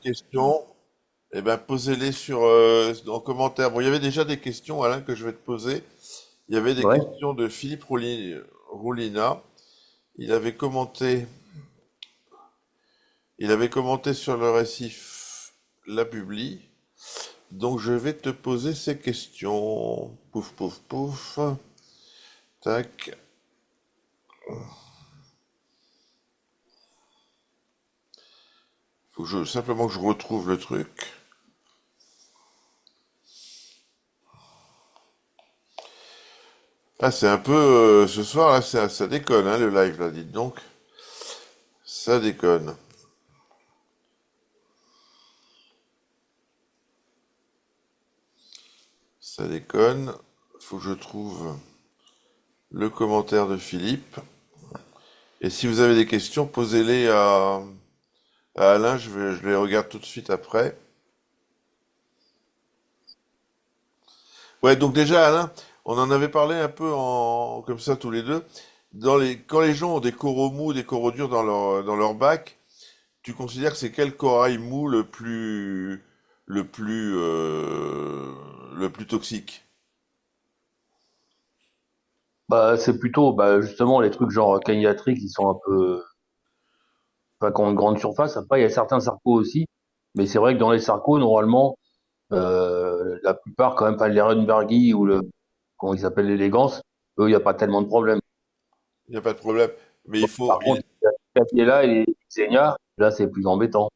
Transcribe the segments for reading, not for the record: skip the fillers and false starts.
questions, eh ben, posez-les en commentaire. Bon, il y avait déjà des questions, Alain, que je vais te poser. Il y avait des Ouais, questions de Roulina. Il avait commenté, il avait commenté sur le récif La Publi. Donc, je vais te poser ces questions. Pouf, pouf, pouf. Tac. Simplement que je retrouve le truc. Ah, c'est un peu, ce soir, là, ça déconne, hein, le live, là, dites donc. Ça déconne. Ça déconne. Faut que je trouve le commentaire de Philippe. Et si vous avez des questions, posez-les à Alain. Je les regarde tout de suite après. Ouais, donc déjà, Alain, on en avait parlé un peu comme ça tous les deux. Quand les gens ont des coraux mous, des coraux durs dans leur bac, tu considères que c'est quel corail mou le plus, euh, le plus toxique? bah c'est plutôt justement les trucs genre cagnaterie qui sont un peu, enfin, qui ont une grande surface. Après, il y a certains sarcos aussi, mais c'est vrai que dans les sarcos, normalement, la plupart quand même, enfin, les Runbergy ou le, comment ils s'appellent, l'élégance, eux, il n'y a pas tellement de problème. Il n'y a pas de problème. Mais Par contre, les là et les Xenia, là, c'est plus embêtant.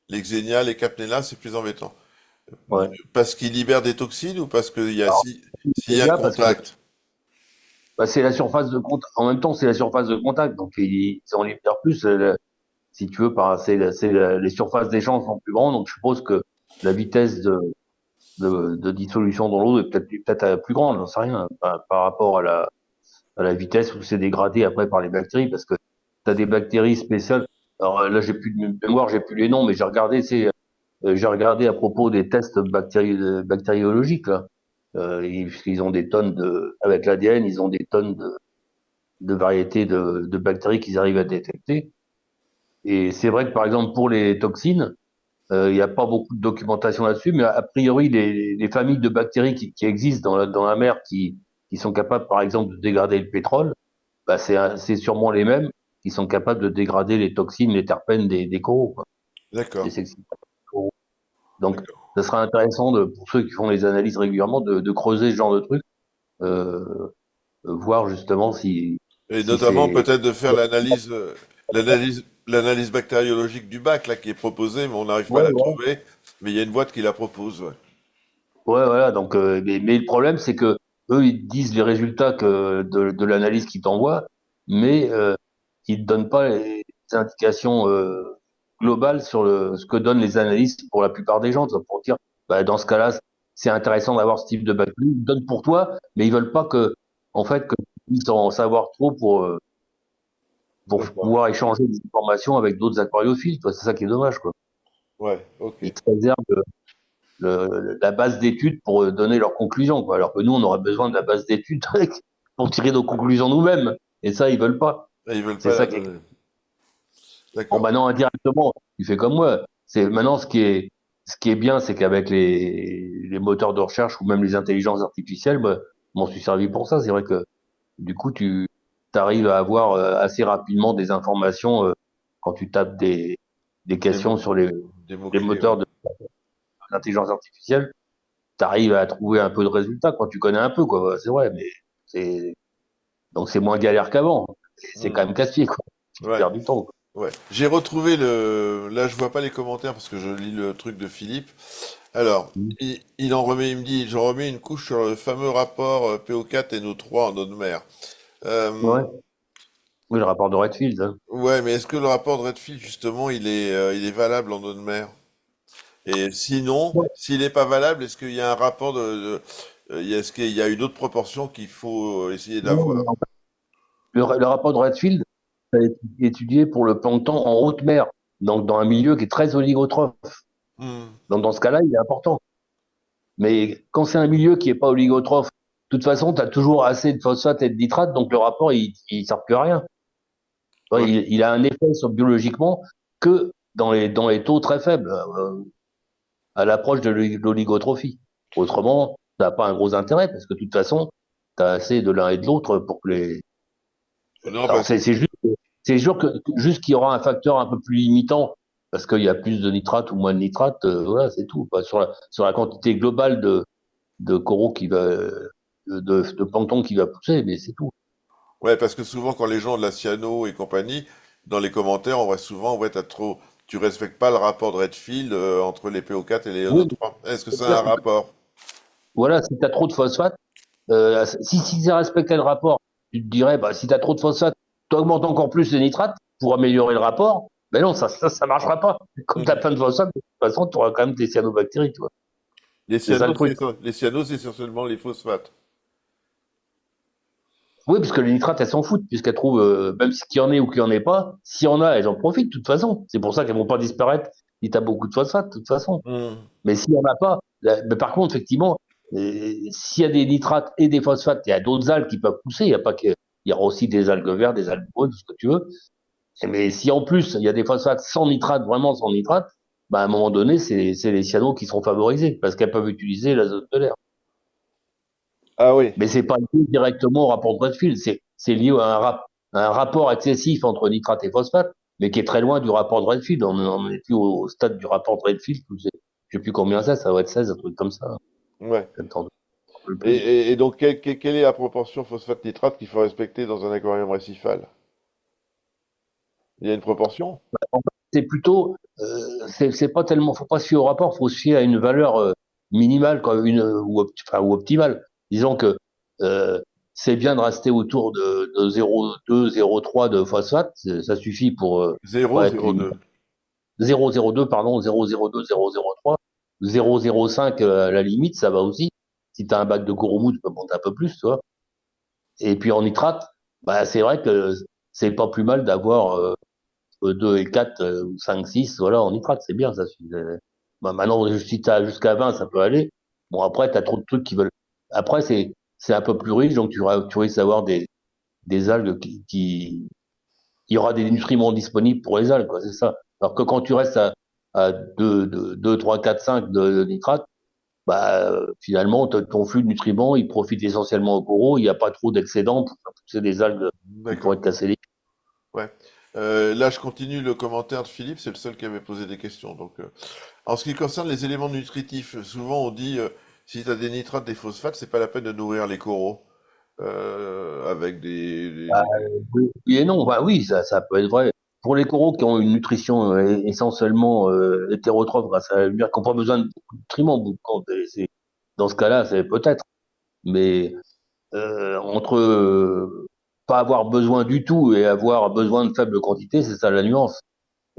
les Xenia, les Capnella, c'est plus embêtant. Ouais. Parce qu'ils libèrent des toxines ou parce qu'il y a, Alors, s'il y a un Xenia, parce que contact? c'est la surface de contact. En même temps, c'est la surface de contact, donc ils en libèrent plus. Si tu veux, les surfaces d'échange sont plus grandes, donc je suppose que la vitesse de dissolution dans l'eau est peut-être plus grande, j'en sais rien, par rapport à la vitesse où c'est dégradé après par les bactéries, parce que tu as des bactéries spéciales. Alors là, j'ai plus de mémoire, j'ai plus les noms, mais j'ai regardé à propos des tests bactériologiques là. Ils ont des tonnes avec l'ADN, ils ont des tonnes de variétés de bactéries qu'ils arrivent à détecter. Et c'est vrai que par exemple pour les toxines, il n'y a pas beaucoup de documentation là-dessus, mais a priori, les familles de bactéries qui existent dans la mer qui sont capables, par exemple, de dégrader le pétrole, bah, c'est sûrement les mêmes qui sont capables de dégrader les toxines, les terpènes des coraux, quoi, D'accord, des excitants des coraux. Donc, d'accord. ça sera intéressant pour ceux qui font les analyses régulièrement de creuser ce genre de trucs, euh, voir justement Et si notamment c'est. peut-être de faire l'analyse bactériologique du bac là qui est proposée, mais on n'arrive pas à Ouais, la ouais. trouver. Mais il y a une boîte qui la propose. Ouais. Ouais, voilà. Donc, mais le problème, c'est que eux, ils disent les résultats de l'analyse qu'ils t'envoient, mais ils ne donnent pas les indications globales sur ce que donnent les analyses pour la plupart des gens. Pour dire, bah, dans ce cas-là, c'est intéressant d'avoir ce type de bactéries. Ils donnent pour toi, mais ils veulent pas en fait, que tu puisses en savoir trop pour D'accord. pouvoir échanger des informations avec d'autres aquariophiles. Toi, c'est ça qui est dommage, quoi. Ouais, ok. Ils te réservent la base d'études pour donner leurs conclusions, quoi. Alors que nous, on aurait besoin de la base d'études pour tirer nos conclusions nous-mêmes. Et ça, ils veulent pas. Et ils veulent C'est pas la ça qui est. donner. Bon, D'accord. bah non, indirectement, tu fais comme moi. C'est maintenant ce qui est bien, c'est qu'avec les moteurs de recherche ou même les intelligences artificielles, bah, je m'en suis servi pour ça. C'est vrai que du coup, tu arrives à avoir assez rapidement des informations quand tu tapes des Des questions mots, sur des les mots-clés, ouais. moteurs d'intelligence artificielle. Tu arrives à trouver un peu de résultats quand tu connais un peu, quoi. C'est vrai, mais c'est donc c'est moins galère qu'avant. C'est quand Hmm. même casse-pied, quoi. Tu Ouais, perds du temps, quoi. ouais. J'ai retrouvé le. Là, je vois pas les commentaires parce que je lis le truc de Philippe. Alors, Mm. il en remet, il me dit, j'en remets une couche sur le fameux rapport PO4 et NO3 en eau de mer. Euh, Ouais. Oui, le rapport de Redfield, hein. ouais, mais est-ce que le rapport de Redfield, justement, il est valable en eau de mer? Et sinon, Ouais. s'il n'est pas valable, est-ce qu'il y a un rapport est-ce qu'il y a une autre proportion qu'il faut essayer d'avoir? Non, le rapport de Redfield a été étudié pour le plancton en haute mer, donc dans un milieu qui est très oligotrophe. Hmm, Donc dans ce cas-là, il est important. Mais quand c'est un milieu qui n'est pas oligotrophe, de toute façon, tu as toujours assez de phosphate et de nitrate, donc le rapport, il sert plus à rien. Ouais, ouais, il a un effet sur biologiquement que dans les taux très faibles, à l'approche de l'oligotrophie. Autrement, ça n'a pas un gros intérêt parce que de toute façon, tu as assez de l'un et de l'autre pour que les. Non, Alors parce c'est sûr que juste qu'il y aura un facteur un peu plus limitant parce qu'il y a plus de nitrate ou moins de nitrate, voilà, c'est tout. Pas sur la quantité globale de coraux qui va, de plancton qui va pousser, mais c'est tout. ouais, parce que souvent, quand les gens ont de la cyano et compagnie, dans les commentaires, on voit souvent, ouais, tu respectes pas le rapport de Redfield entre les PO4 et les Oui, NO3. Est-ce que ça a un rapport? voilà, si tu as trop de phosphate, si ça respectait le rapport, tu te dirais, bah, si tu as trop de phosphate, tu augmentes encore plus les nitrates pour améliorer le rapport. Mais non, ça marchera pas. Comme tu as Mhm. plein de phosphate, de toute façon, tu auras quand même des cyanobactéries, tu vois. Les C'est ça le cyanos, truc. les cyanos, c'est essentiellement les phosphates. Oui, parce que les nitrates, elles s'en foutent, puisqu'elles trouvent, même qu'il y en ait ou qu'il n'y en ait pas, s'il y en a, elles en profitent, de toute façon. C'est pour ça qu'elles vont pas disparaître si tu as beaucoup de phosphate, de toute façon. Mhm. Mais s'il n'y en a pas, mais par contre, effectivement, s'il y a des nitrates et des phosphates, il y a d'autres algues qui peuvent pousser. Il y a pas que, il y aura aussi des algues vertes, des algues brunes, ce que tu veux. Mais si en plus il y a des phosphates sans nitrate, vraiment sans nitrate, bah à un moment donné, c'est les cyanos qui seront favorisés parce qu'elles peuvent utiliser l'azote de l'air. Ah oui. Mais c'est pas lié directement au rapport de Redfield, c'est lié à un rapport excessif entre nitrate et phosphate, mais qui est très loin du rapport de Redfield. On n'en est plus au stade du rapport de Redfield. Je sais plus combien ça doit être 16, un truc comme ça. Ouais. Attends, un peu Et, plus. et donc, quelle est la proportion phosphate-nitrate qu'il faut respecter dans un aquarium récifal? Il y a une proportion? C'est plutôt, c'est pas tellement, faut pas se fier au rapport, faut se fier à une valeur minimale, quoi, enfin, ou optimale. Disons que euh, c'est bien de rester autour de 0,2, 0,3 de phosphate, ça suffit pour Zéro, pas être zéro limité. deux. 0,02, pardon, 0,02, 0,03, 0,05 à la limite, ça va aussi. Si tu as un bac de Coromou, tu peux monter un peu plus, tu vois. Et puis en nitrate, bah, c'est vrai que c'est pas plus mal d'avoir 2 et 4 ou 5, 6, voilà, en nitrate, c'est bien, ça suffit. Bah, maintenant, si tu as jusqu'à 20, ça peut aller. Bon, après, tu as trop de trucs qui veulent. Après, c'est un peu plus riche, donc tu risques d'avoir des algues il y aura des nutriments disponibles pour les algues, quoi, c'est ça. Alors que quand tu restes à 2, 3, 4, 5 de nitrate, bah, finalement, ton flux de nutriments, il profite essentiellement aux coraux, il n'y a pas trop d'excédent pour faire pousser des algues qui D'accord. pourraient te casser les. Ouais. Là, je continue le commentaire de Philippe, c'est le seul qui avait posé des questions. Donc, en ce qui concerne les éléments nutritifs, souvent on dit si tu as des nitrates, des phosphates, c'est pas la peine de nourrir les coraux avec Bah, oui oui et non, bah oui, ça peut être vrai. Pour les coraux qui ont une nutrition essentiellement hétérotrophe grâce à la lumière, qui n'ont pas besoin de beaucoup de nutriments, dans ce cas-là, c'est peut-être. Mais entre pas avoir besoin du tout et avoir besoin de faible quantité, c'est ça la nuance.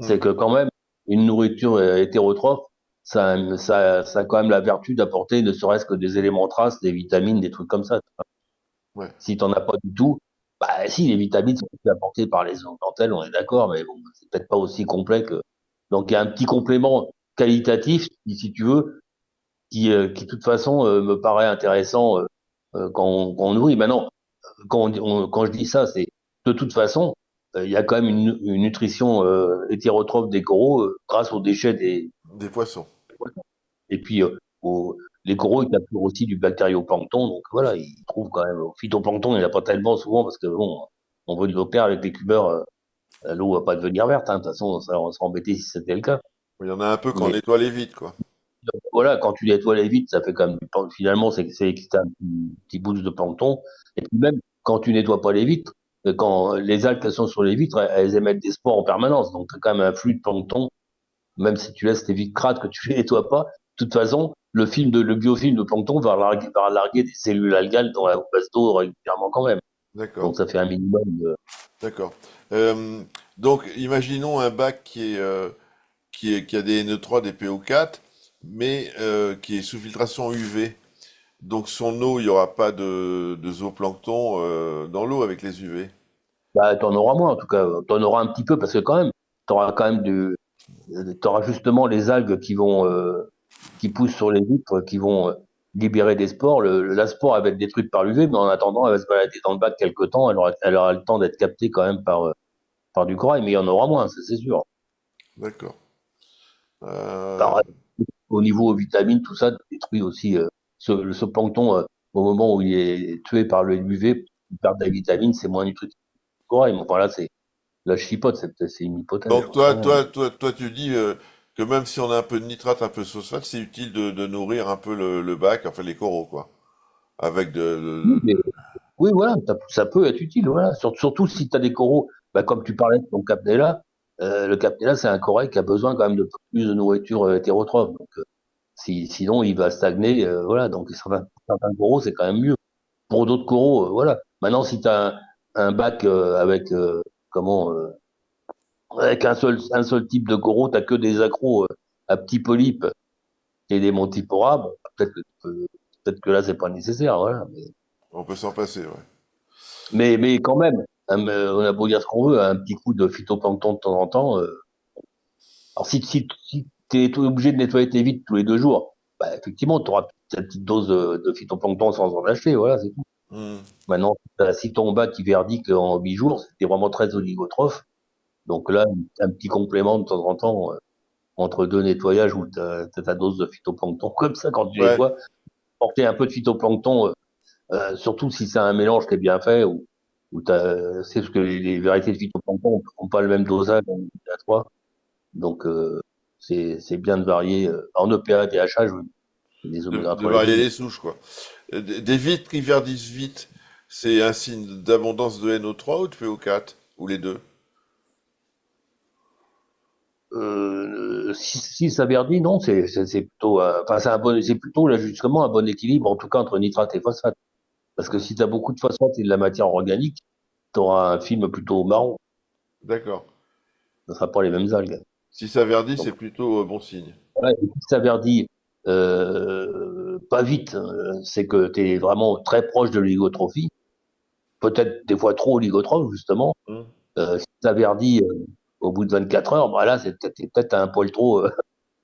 C'est Hmm. que quand même, une nourriture hétérotrophe, ça a quand même la vertu d'apporter ne serait-ce que des éléments traces, des vitamines, des trucs comme ça. Ouais. Si t'en as pas du tout, bah si, les vitamines sont aussi apportées par les dentelles, on est d'accord, mais bon, c'est peut-être pas aussi complet que. Donc il y a un petit complément qualitatif, si tu veux, qui de toute façon me paraît intéressant quand on nourrit. Maintenant, quand je dis ça, c'est de toute façon, il y a quand même une nutrition hétérotrophe des coraux grâce aux déchets des. Des poissons. Et puis les coraux, ils capturent aussi du bactérioplancton, donc voilà, ils trouvent quand même. Au phytoplancton, il n'y en a pas tellement souvent parce que bon, on veut du clair avec les cubeurs, l'eau va pas devenir verte, hein, de toute façon, ça, on serait embêté si c'était le cas. Il y en a un peu quand on Mais nettoie les vides, quoi. voilà, quand tu nettoies les vitres, ça fait quand même finalement, c'est un petit boost de plancton. Et puis même, quand tu nettoies pas les vitres, quand les algues elles sont sur les vitres, elles émettent des spores en permanence. Donc, tu as quand même un flux de plancton, même si tu laisses tes vitres crades, que tu les nettoies pas. De toute façon, le biofilm de plancton va larguer des cellules algales dans la base d'eau régulièrement quand même. D'accord. Donc, ça fait un minimum de. D'accord. Euh, donc, imaginons un bac qui a des NE3, des PO4, mais qui est sous filtration UV. Donc, son eau, il n'y aura pas de zooplancton dans l'eau avec les UV. Bah, t'en auras moins, en tout cas. T'en auras un petit peu parce que quand même, t'auras quand même t'auras justement les algues qui poussent sur les vitres, qui vont libérer des spores. La spore, elle va être détruite par l'UV, mais en attendant, elle va se balader dans le bac quelque temps. Elle aura le temps d'être captée quand même par du corail, mais il y en aura moins, ça c'est sûr. D'accord. Euh, Alors, au niveau vitamines, tout ça détruit aussi ce plancton au moment où il est tué par le UV, il perd des vitamines, c'est moins nutritif. Mais enfin là, là, je chipote, c'est une hypothèse, donc j'en sais rien. toi, tu dis que même si on a un peu de nitrate, un peu de phosphate, c'est utile de nourrir un peu le bac, enfin les coraux, quoi. Avec Oui, oui, voilà, ça peut être utile, voilà. Surtout si tu as des coraux, bah, comme tu parlais de ton capnella, le capnella, c'est un corail qui a besoin quand même de plus de nourriture hétérotrophe. Donc, sinon, il va stagner, voilà. Donc, certains coraux, c'est quand même mieux. Pour d'autres coraux, voilà. Maintenant, si tu as un bac avec, comment, avec un seul type de coraux, t'as que des accros à petits polypes et des montiporas, bon, peut-être que là, c'est pas nécessaire, voilà. on peut s'en passer, ouais. Mais quand même, on a beau dire ce qu'on veut, un petit coup de phytoplancton de temps en temps. Alors si t'es obligé de nettoyer tes vitres tous les 2 jours, bah effectivement, tu auras ta petite dose de phytoplancton sans en acheter, voilà, c'est tout. Hmm. Maintenant, si ton bac il verdique en 8 jours, c'était vraiment très oligotrophe. Donc là, un petit complément de temps en temps entre deux nettoyages où t'as ta dose de phytoplancton comme ça quand tu Ouais. nettoies, porter un peu de phytoplancton, surtout si c'est un mélange qui est bien fait ou c'est parce que les variétés de phytoplancton n'ont pas le même dosage en oméga-3. Donc, c'est bien de varier. En EPA, DHA, les oméga De 3 légers. varier les souches, quoi. Des vitres qui verdissent vite, c'est un signe d'abondance de NO3 ou de PO4? Ou les deux? Si ça verdit, non, c'est plutôt, enfin, c'est plutôt là, justement un bon équilibre, en tout cas entre nitrate et phosphate. Parce que Hmm. si tu as beaucoup de phosphate et de la matière organique, tu auras un film plutôt marron. D'accord. Ce sera pas les mêmes algues. Si ça verdit, Donc, c'est plutôt bon signe. voilà, et si ça verdit pas vite, c'est que tu es vraiment très proche de l'oligotrophie, peut-être des fois trop oligotrophe, justement. Hmm. Si ça verdit au bout de 24 heures, bah là, t'es peut-être un poil trop,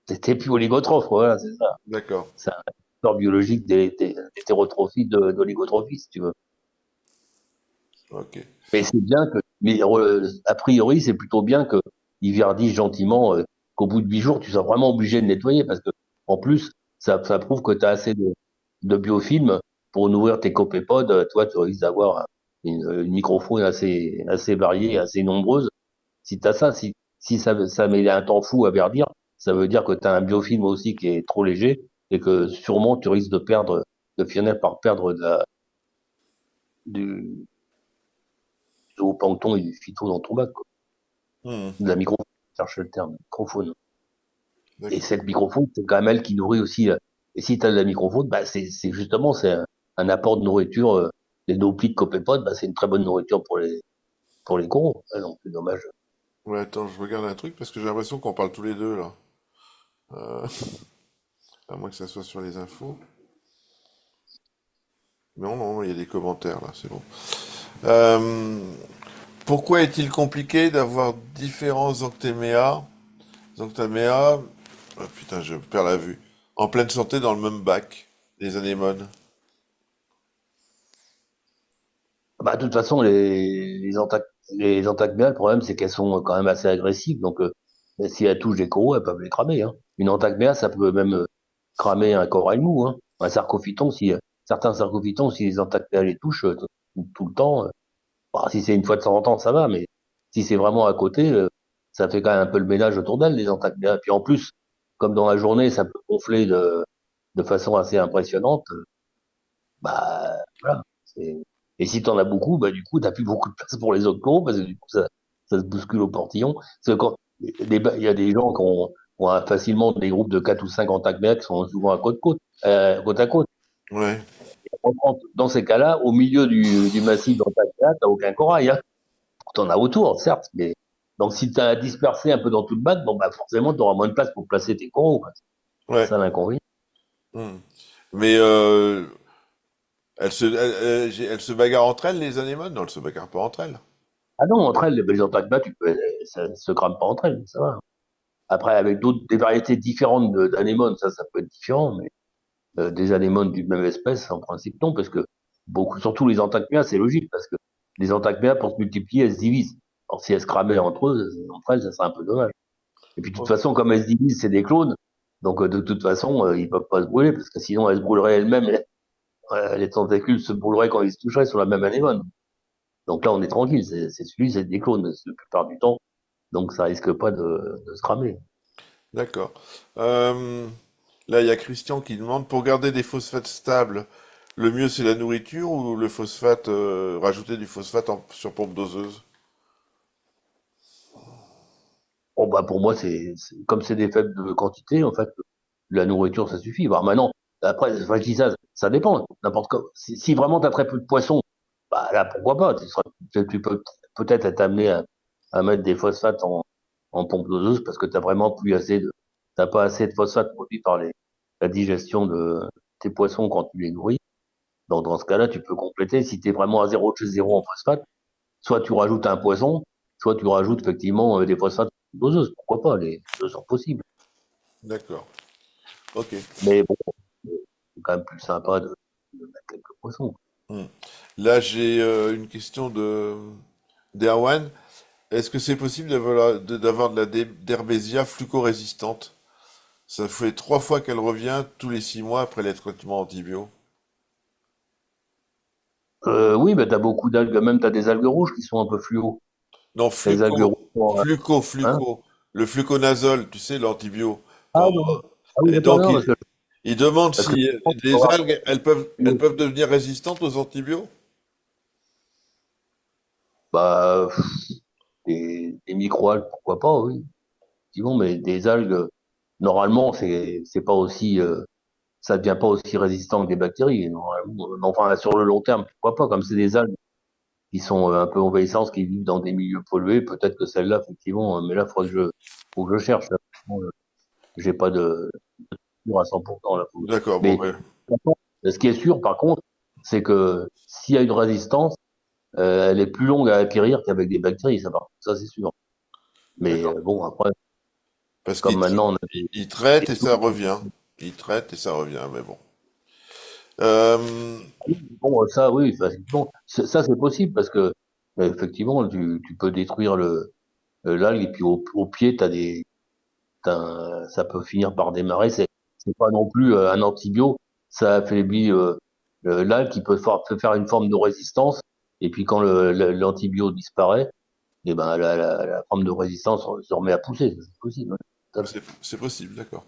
t'es plus oligotrophe, voilà, c'est ça. D'accord. C'est un facteur biologique d'hétérotrophie, d'oligotrophie, si tu veux. Ok. Mais c'est bien mais a priori, c'est plutôt bien que il verdisse gentiment, qu'au bout de 8 jours, tu sois vraiment obligé de nettoyer parce que, en plus, ça prouve que tu as assez de biofilms pour nourrir tes copépodes. Toi, tu risques d'avoir une microfaune assez variée, assez nombreuse. Si tu as ça, si ça met un temps fou à verdir, ça veut dire que tu as un biofilm aussi qui est trop léger et que sûrement tu risques de finir par perdre du zooplancton et du phyto dans ton bac, quoi. Hmm. De la microfaune, je cherche le terme, microfaune. Et D'accord. cette microfaune, c'est quand même elle qui nourrit aussi. Et si tu as de la microfaune, bah c'est justement c'est un apport de nourriture. Les naupliques copépodes, bah, c'est une très bonne nourriture pour les coraux. Ah non, c'est dommage. Ouais, attends, je regarde un truc parce que j'ai l'impression qu'on parle tous les deux là. Euh, à moins que ça soit sur les infos. Mais non, non, il y a des commentaires là, c'est bon. Euh, Pourquoi est-il compliqué d'avoir différents Xanthomea, ah, putain, je perds la vue, en pleine santé dans le même bac, les anémones? Bah, de toute façon, les antacméas, le problème, c'est qu'elles sont quand même assez agressives. Donc, si elles touchent des coraux, elles peuvent les cramer, hein. Une antacméa, ça peut même cramer un corail mou, hein. Un sarcophyton, certains sarcophytons, si les antacméas les touchent tout le temps, bah, si c'est une fois de temps en temps, ça va, mais si c'est vraiment à côté, ça fait quand même un peu le ménage autour d'elles, les antacméas. Puis en plus, comme dans la journée, ça peut gonfler de façon assez impressionnante, bah, voilà. Et si t'en as beaucoup, bah, du coup, t'as plus beaucoup de place pour les autres coraux, parce que du coup, ça se bouscule au portillon. Parce que il y a des gens qui ont facilement des groupes de 4 ou 5 antagméas qui sont souvent à côte à côte. Ouais, Dans ces cas-là, au milieu du massif d'antagméas, t'as aucun corail, hein. T'en as autour, certes, mais donc si tu as dispersé un peu dans tout le bac, bon bah forcément tu auras moins de place pour placer tes coraux, quoi. C'est ouais. ça l'inconvénient. Hmm. Mais elles se bagarrent entre elles, les anémones? Non, elles se bagarrent pas entre elles. Ah non, entre elles, les belles antagmas, ça se crame pas entre elles, ça va. Après, avec des variétés différentes d'anémones, ça peut être différent, mais des anémones d'une même espèce, en principe non, parce que surtout les antagmias, c'est logique, parce que les antagmias, pour se multiplier, elles se divisent. Alors si elles se cramaient entre elles, ça serait un peu dommage. Et puis de toute Oh, façon, comme elles se divisent, c'est des clones. Donc de toute façon, ils peuvent pas se brûler parce que sinon elles se brûleraient elles-mêmes. Les tentacules se brûleraient quand ils se toucheraient sur la même anémone. Donc là, on est tranquille. C'est des clones la plupart du temps. Donc ça risque pas de se cramer. d'accord. Euh, Là, il y a Christian qui demande, pour garder des phosphates stables, le mieux c'est la nourriture ou le phosphate, rajouter du phosphate sur pompe doseuse? Bon, bah, pour moi, comme c'est des faibles quantités, en fait, la nourriture, ça suffit. Bah, maintenant, après, enfin, je dis ça, ça dépend. N'importe quoi. Si vraiment tu as très peu de poissons, bah, là, pourquoi pas? Tu peux peut-être être amené à mettre des phosphates en pompe doseuse parce que t'as pas assez de phosphate produit par la digestion de tes poissons quand tu les nourris. Donc, dans ce cas-là, tu peux compléter. Si tu es vraiment à zéro chez zéro en phosphate, soit tu rajoutes un poisson, soit tu rajoutes effectivement des phosphates doseuses. Pourquoi pas? Les deux sont possibles. D'accord. Ok. Mais bon, c'est quand même plus sympa de mettre quelques poissons. Hmm. Là, j'ai une question de d'Erwan. Est-ce que c'est possible d'avoir de la d'Herbésia flucorésistante? Ça fait 3 fois qu'elle revient tous les 6 mois après les traitements antibio. Oui, mais t'as beaucoup d'algues, même t'as des algues rouges qui sont un peu fluo. Non, Les algues rouges, hein? fluco. Le fluconazole, tu sais, l'antibio. Ah Quand... non. Ah oui, Et d'accord, donc, non, il demande parce que si les algues, elles peuvent devenir résistantes aux antibiotiques. bah, des micro-algues, pourquoi pas, oui. Effectivement, mais des algues, normalement, c'est pas aussi, ça devient pas aussi résistant que des bactéries. Normalement, enfin, sur le long terme, pourquoi pas, comme c'est des algues qui sont un peu envahissantes, qui vivent dans des milieux pollués, peut-être que celle-là, effectivement, mais là, faut que je cherche. Là. J'ai pas de sûr à 100% là. D'accord, bon, Mais ben, ce qui est sûr, par contre, c'est que s'il y a une résistance, elle est plus longue à acquérir qu'avec des bactéries, ça c'est sûr. Mais d'accord. bon, après, Parce comme maintenant, on a il traite des et ça revient. Il traite et ça revient, mais bon. Euh, bon, ça, oui, bon, ça c'est possible parce que effectivement, tu peux détruire l'algue et puis au pied, ça peut finir par démarrer. C'est pas non plus un antibio, ça affaiblit l'algue qui peut faire une forme de résistance. Et puis quand l'antibio disparaît, et ben la forme de résistance se remet à pousser. C'est possible. Hein. c'est possible, d'accord.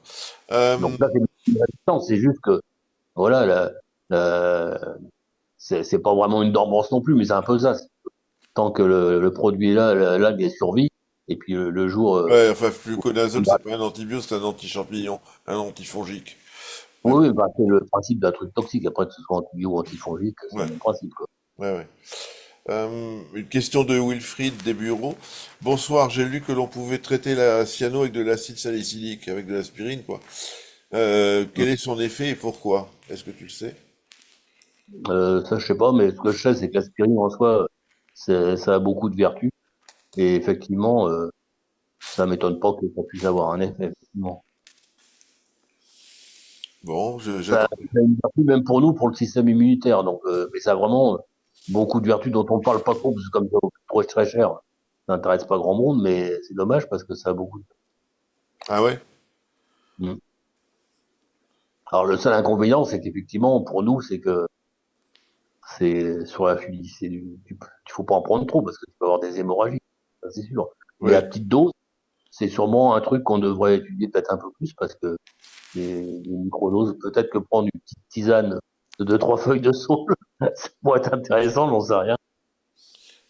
Donc là, c'est une résistance. C'est juste que voilà, la- c'est pas vraiment une dormance non plus, mais c'est un peu ça. Tant que le produit est là, l'algue est survie. Et puis le jour Ouais, enfin, fluconazole, c'est pas un antibio, c'est un anti-champignon, un antifongique. Mais bon, oui, bah, c'est le principe d'un truc toxique. Après, que ce soit antibio ou antifongique, c'est le ouais, même principe, quoi. ouais, ouais. Une question de Wilfried des bureaux. Bonsoir, j'ai lu que l'on pouvait traiter la cyano avec de l'acide salicylique, avec de l'aspirine, quoi. Mm. Quel est son effet et pourquoi? Est-ce que tu le sais? Ça, je sais pas, mais ce que je sais, c'est que l'aspirine en soi, ça a beaucoup de vertus. Et effectivement, ça m'étonne pas que ça puisse avoir un effet, effectivement. Bon, Ça, j'attends. ça a une vertu même pour nous, pour le système immunitaire. Donc, mais ça a vraiment beaucoup de vertus dont on parle pas trop, parce que comme ça coûte très cher, ça n'intéresse pas grand monde, mais c'est dommage parce que ça a beaucoup de... Ah ouais? Mm. Alors, le seul inconvénient, c'est qu'effectivement, pour nous, c'est que c'est sur la fuite, il faut pas en prendre trop parce que tu peux avoir des hémorragies, ça c'est sûr. Mais à Ouais. petite dose, c'est sûrement un truc qu'on devrait étudier peut-être un peu plus parce que les microdoses, peut-être que prendre une petite tisane de deux, trois feuilles de saule, ça pourrait être intéressant, j'en sais rien.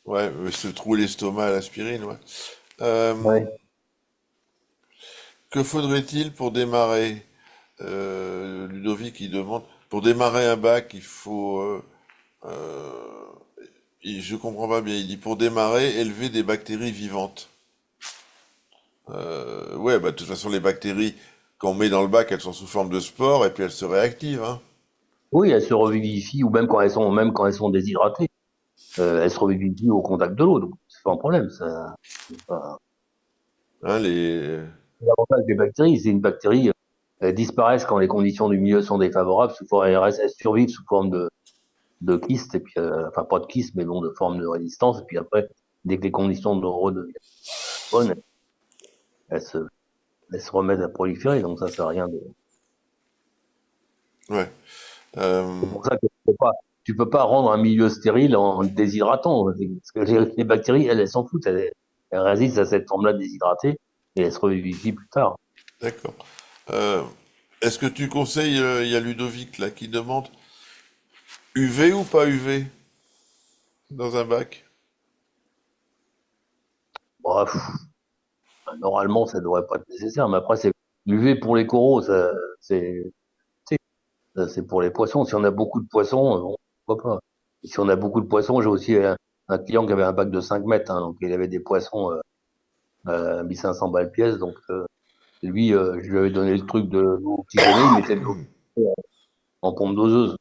Ouais, se trouver l'estomac à l'aspirine, ouais. Euh, Ouais. que faudrait-il pour démarrer? Ludovic, il demande, pour démarrer un bac, il faut, euh, je comprends pas bien, il dit, pour démarrer, élever des bactéries vivantes. Ouais, bah, de toute façon, les bactéries qu'on met dans le bac, elles sont sous forme de spores et puis elles se réactivent, hein. Oui, elles se revivifient ou même quand elles sont déshydratées, elles se revivifient au contact de l'eau, donc c'est pas un problème. Ça, c'est pas... Hein, les... L'avantage des bactéries, c'est une bactérie, elles disparaissent quand les conditions du milieu sont défavorables, elles survivent sous forme de kyste, et puis, enfin pas de kyste, mais bon, de forme de résistance, et puis après, dès que les conditions de redeviennent bonnes, elles se elles se remettent à proliférer, donc ça sert à rien de. Ouais. C'est Euh, pour ça que tu peux pas rendre un milieu stérile en déshydratant, parce que les bactéries, elles s'en foutent, elles résistent à cette forme-là déshydratée et elles se revivifient plus tard. d'accord. Euh, Est-ce que tu conseilles, il y a Ludovic là qui demande UV ou pas UV dans un bac? Bref, normalement, ça devrait pas être nécessaire, mais après, c'est l'UV pour les coraux, c'est, tu sais, ça, c'est pour les poissons. Si on a beaucoup de poissons, bon, pourquoi pas. Et si on a beaucoup de poissons, j'ai aussi un client qui avait un bac de 5 mètres, hein, donc il avait des poissons à 1500 balles pièce, donc lui, je lui avais donné le truc de l'eau oxygénée, il mettait de l'eau en pompe doseuse.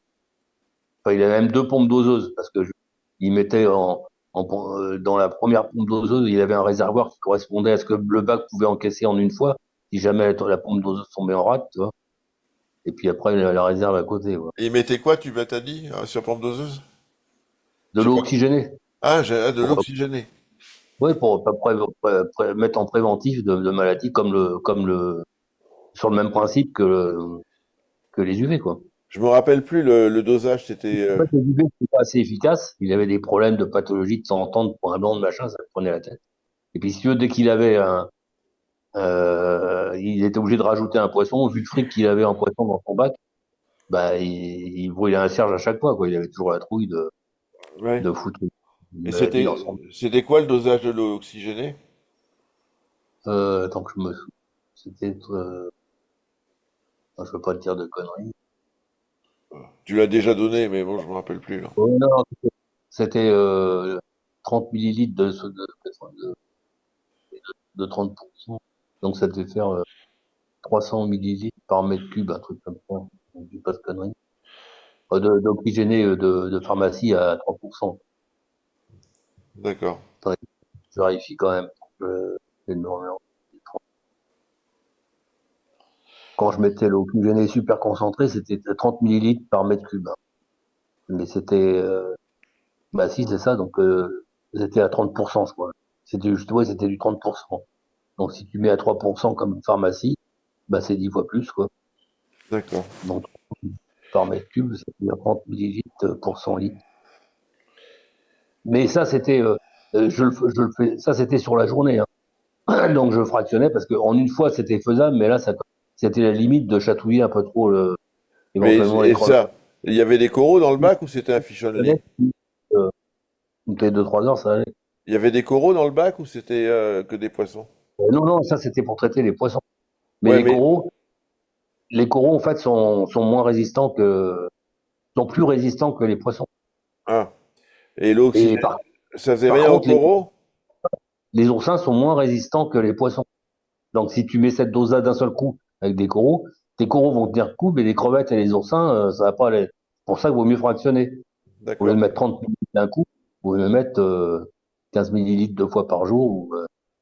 Enfin, il avait même deux pompes doseuses parce que il mettait dans la première pompe doseuse, il avait un réservoir qui correspondait à ce que le bac pouvait encaisser en une fois si jamais la pompe doseuse tombait en rade, tu vois. Et puis après, la réserve à côté, quoi. Et il mettait quoi, tu m'as t'as dit, sur pompe doseuse? De J'ai l'eau pas. oxygénée. De Pour, l'oxygéné. ouais, pour mettre en préventif de maladies sur le même principe que les UV, quoi. Je me rappelle plus le dosage, c'était. En fait, les UV, c'est pas assez efficace. Il avait des problèmes de pathologie de temps en temps, de point blanc, de machin, ça le prenait la tête. Et puis, si tu veux, dès qu'il avait il était obligé de rajouter un poisson. Vu le fric qu'il avait en poisson dans son bac, bah, il brûlait un cierge à chaque fois, quoi. Il avait toujours la trouille Ouais. de foutre une Et maladie dans son bac. c'était quoi le dosage de l'eau oxygénée? Tant que je me souviens, c'était, je veux pas te dire de conneries. Tu l'as déjà donné, mais bon, je me rappelle plus là. Non, c'était 30 millilitres de 30%. Donc, ça devait faire 300 millilitres par mètre cube, un truc comme ça. Donc, je dis pas de conneries. D'oxygéné de pharmacie à 3%. D'accord. Attendez, je vérifie quand même. Je me remets Quand je mettais l'oxygéné super concentré, c'était 30 millilitres par mètre cube, hein. Mais c'était, bah si, c'est ça, donc c'était à 30%, je crois. Ouais, c'était du 30%. Donc si tu mets à 3% comme une pharmacie, bah c'est 10 fois plus, quoi. D'accord. Donc par mètre cube, c'est-à-dire 30 millilitres pour 100 litres. Mais ça, c'était, je le fais, ça c'était sur la journée, hein. Donc je fractionnais parce qu'en une fois c'était faisable, mais là c'était la limite de chatouiller un peu trop Mais éventuellement les et crevettes. ça, il y avait des coraux dans le bac ou c'était un fish only? Euh, Toutes les 2-3 heures, ça allait. Il y avait des coraux dans le bac ou c'était que des poissons? Non, non, ça c'était pour traiter les poissons. Mais Ouais, mais les coraux en fait sont moins résistants sont plus résistants que les poissons. ah. Et l'eau Et oxygénée, ça faisait par rien aux contre, coraux? les oursins sont moins résistants que les poissons. Donc si tu mets cette dose-là d'un seul coup avec des coraux, tes coraux vont tenir coup, mais les crevettes et les oursins, ça va pas aller. C'est pour ça qu'il vaut mieux fractionner. Au lieu de D'accord. mettre 30 millilitres d'un coup, vous pouvez mettre 15 millilitres 2 fois par jour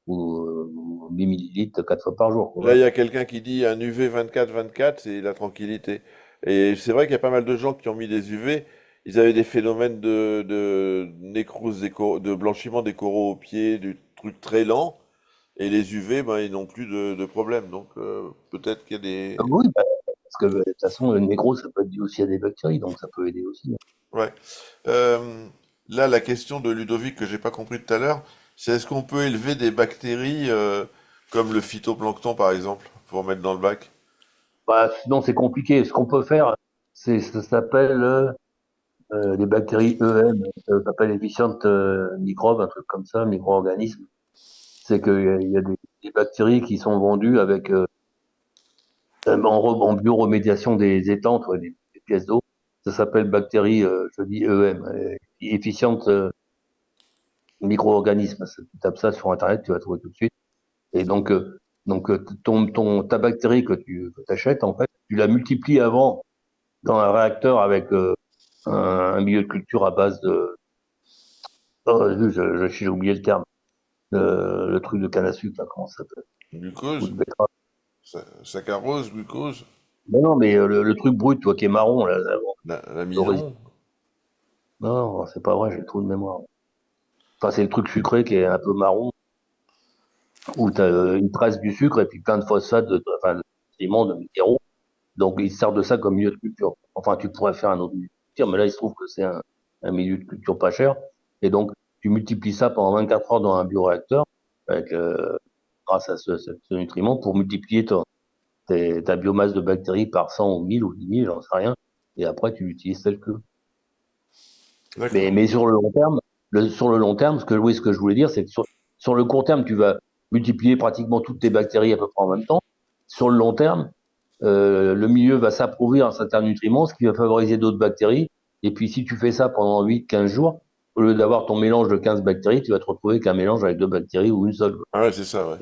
ou 8 millilitres 4 fois par jour, Là, quoi. il y a quelqu'un qui dit un UV 24-24, c'est la tranquillité. Et c'est vrai qu'il y a pas mal de gens qui ont mis des UV. Ils avaient des phénomènes de nécrose de blanchiment des coraux aux pieds, du truc très lent. Et les UV, ben, ils n'ont plus de problème. Donc, peut-être qu'il y a des. Oui, parce que de toute façon, le négro, ça peut être dû aussi à des bactéries, donc ça peut aider aussi, hein. Ouais. Euh, Là, la question de Ludovic que j'ai pas compris tout à l'heure, c'est est-ce qu'on peut élever des bactéries comme le phytoplancton, par exemple, pour mettre dans le bac? Bah, sinon, c'est compliqué. Ce qu'on peut faire, ça s'appelle les bactéries EM, ça s'appelle efficient microbes, un truc comme ça, micro-organismes. C'est qu'il y a des bactéries qui sont vendues avec en bioremédiation des étangs, toi, des pièces d'eau. Ça s'appelle bactéries, je dis EM, efficient micro-organismes. Tu tapes ça sur Internet, tu vas trouver tout de suite. Et ta bactérie que t'achètes, en fait, tu la multiplies avant dans un réacteur avec un milieu de culture à base de, oh, j'ai oublié le terme, le truc de canne à sucre, là, comment ça s'appelle? Ou Glucose? de betterave. Saccharose, glucose? Non, non, mais le truc brut, toi, qui est marron, là, d'origine. L'amidon? Non, non, c'est pas vrai, j'ai trop de mémoire. Enfin, c'est le truc sucré qui est un peu marron. où tu as une trace du sucre et puis plein de phosphate, enfin, de nutriments, de minéraux. Donc, ils servent de ça comme milieu de culture. Enfin, tu pourrais faire un autre milieu de culture, mais là, il se trouve que c'est un milieu de culture pas cher. Et donc, tu multiplies ça pendant 24 heures dans un bioréacteur, avec, grâce à ce nutriment, pour multiplier ta biomasse de bactéries par 100 ou 1000 ou 10 000, j'en sais rien. Et après, tu l'utilises tel que. D'accord. Mais sur le long terme, sur le long terme, oui, ce que je voulais dire, c'est que sur le court terme, tu vas multiplier pratiquement toutes tes bactéries à peu près en même temps. Sur le long terme, le milieu va s'appauvrir en certains nutriments, ce qui va favoriser d'autres bactéries. Et puis, si tu fais ça pendant 8, 15 jours, au lieu d'avoir ton mélange de 15 bactéries, tu vas te retrouver qu'un mélange avec 2 bactéries ou une seule. Ah ouais, c'est ça, ouais.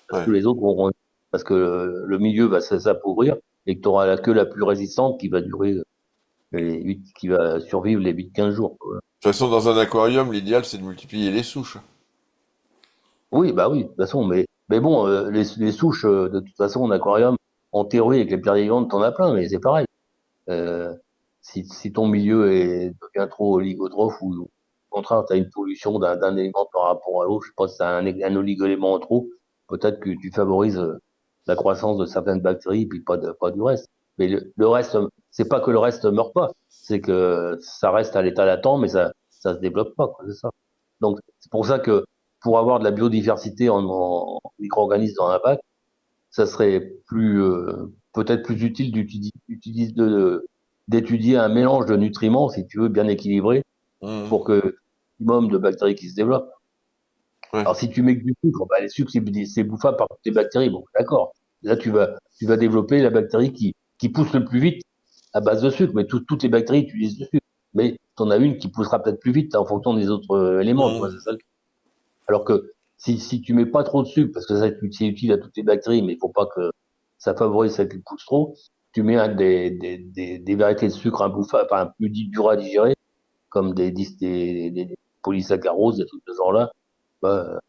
Parce Ouais. que les autres vont, parce que le milieu va s'appauvrir et que tu auras la queue la plus résistante qui va durer qui va survivre les 8, 15 jours, quoi. De toute façon, dans un aquarium, l'idéal, c'est de multiplier les souches. Oui, bah oui, de toute façon, mais bon, les souches, de toute façon, en aquarium, en théorie, avec les pierres vivantes, t'en as plein, mais c'est pareil. Euh, si ton milieu devient trop oligotrophe ou au contraire, tu as une pollution d'un élément par rapport à l'autre, je sais pas si tu as un oligoélément en trop, peut-être que tu favorises la croissance de certaines bactéries, puis pas du reste. Mais le reste, c'est pas que le reste meurt pas, c'est que ça reste à l'état latent, mais ça se développe pas, quoi, c'est ça. Donc, c'est pour ça que pour avoir de la biodiversité en micro-organismes dans un bac, ça serait peut-être plus utile d'étudier un mélange de nutriments, si tu veux, bien équilibré, Mhm. pour que le maximum de bactéries qui se développent. Ouais. Alors, si tu mets que du sucre, bah, les sucres, c'est bouffable par toutes les bactéries. Bon, d'accord. Là, tu vas développer la bactérie qui pousse le plus vite à base de sucre, mais toutes les bactéries utilisent le sucre. Mais tu en as une qui poussera peut-être plus vite en fonction des autres éléments, tu vois, Mhm. c'est ça. Alors que si tu mets pas trop de sucre, parce que ça c'est utile à toutes les bactéries, mais il faut pas que ça favorise celles qui poussent trop, tu mets des variétés de sucre imbouffable, enfin plus dur à digérer, comme des polysaccharoses, des trucs de ce genre-là, bah,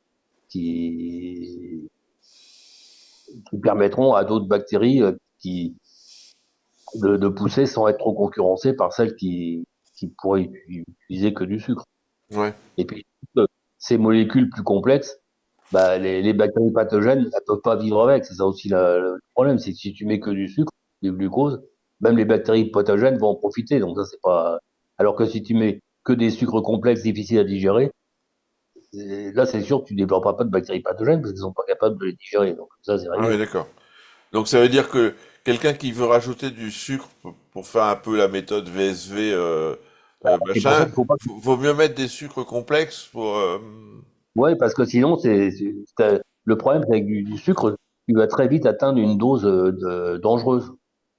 qui, qui permettront à d'autres bactéries de pousser sans être trop concurrencées par celles qui pourraient utiliser que du sucre. Ouais. Et puis, ces molécules plus complexes, bah, les bactéries pathogènes, elles peuvent pas vivre avec. C'est ça aussi le problème, c'est que si tu mets que du sucre, du glucose, même les bactéries pathogènes vont en profiter. Donc ça, c'est pas. Alors que si tu mets que des sucres complexes difficiles à digérer, là, c'est sûr que tu développeras pas de bactéries pathogènes parce qu'elles sont pas capables de les digérer. Donc ça, c'est Ah ouais, réglé. d'accord. Donc ça veut dire que quelqu'un qui veut rajouter du sucre pour faire un peu la méthode VSV, C'est pour ça machin, qu'il faut pas. vaut mieux mettre des sucres complexes pour. Ouais, parce que sinon, le problème, c'est qu'avec du sucre, tu vas très vite atteindre une dose dangereuse.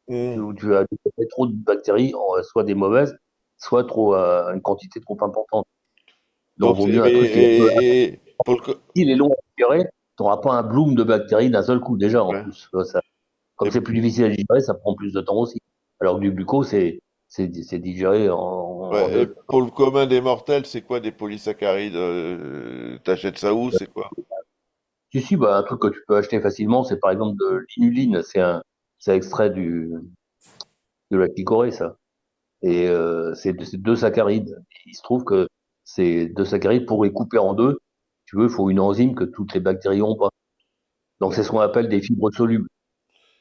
Hmm. Tu as développé trop de bactéries, soit des mauvaises, soit une quantité trop importante. Donc, Donc vaut c'est mieux mais un truc qui est un peu et pour le facile et long à digérer. Tu n'auras pas un bloom de bactéries d'un seul coup, déjà, en ouais. plus. Comme Et, c'est plus difficile à digérer, ça prend plus de temps aussi. Alors que du glucose, c'est digéré en ouais, et deux. pour le commun des mortels, c'est quoi des polysaccharides? T'achètes ça où? C'est quoi? Si, bah, un truc que tu peux acheter facilement, c'est par exemple de l'inuline. C'est extrait de la chicorée, ça. Et c'est deux saccharides. Il se trouve que ces deux saccharides, pour les couper en deux, tu veux, il faut une enzyme que toutes les bactéries ont pas. Donc c'est ce qu'on D'accord. appelle des fibres solubles.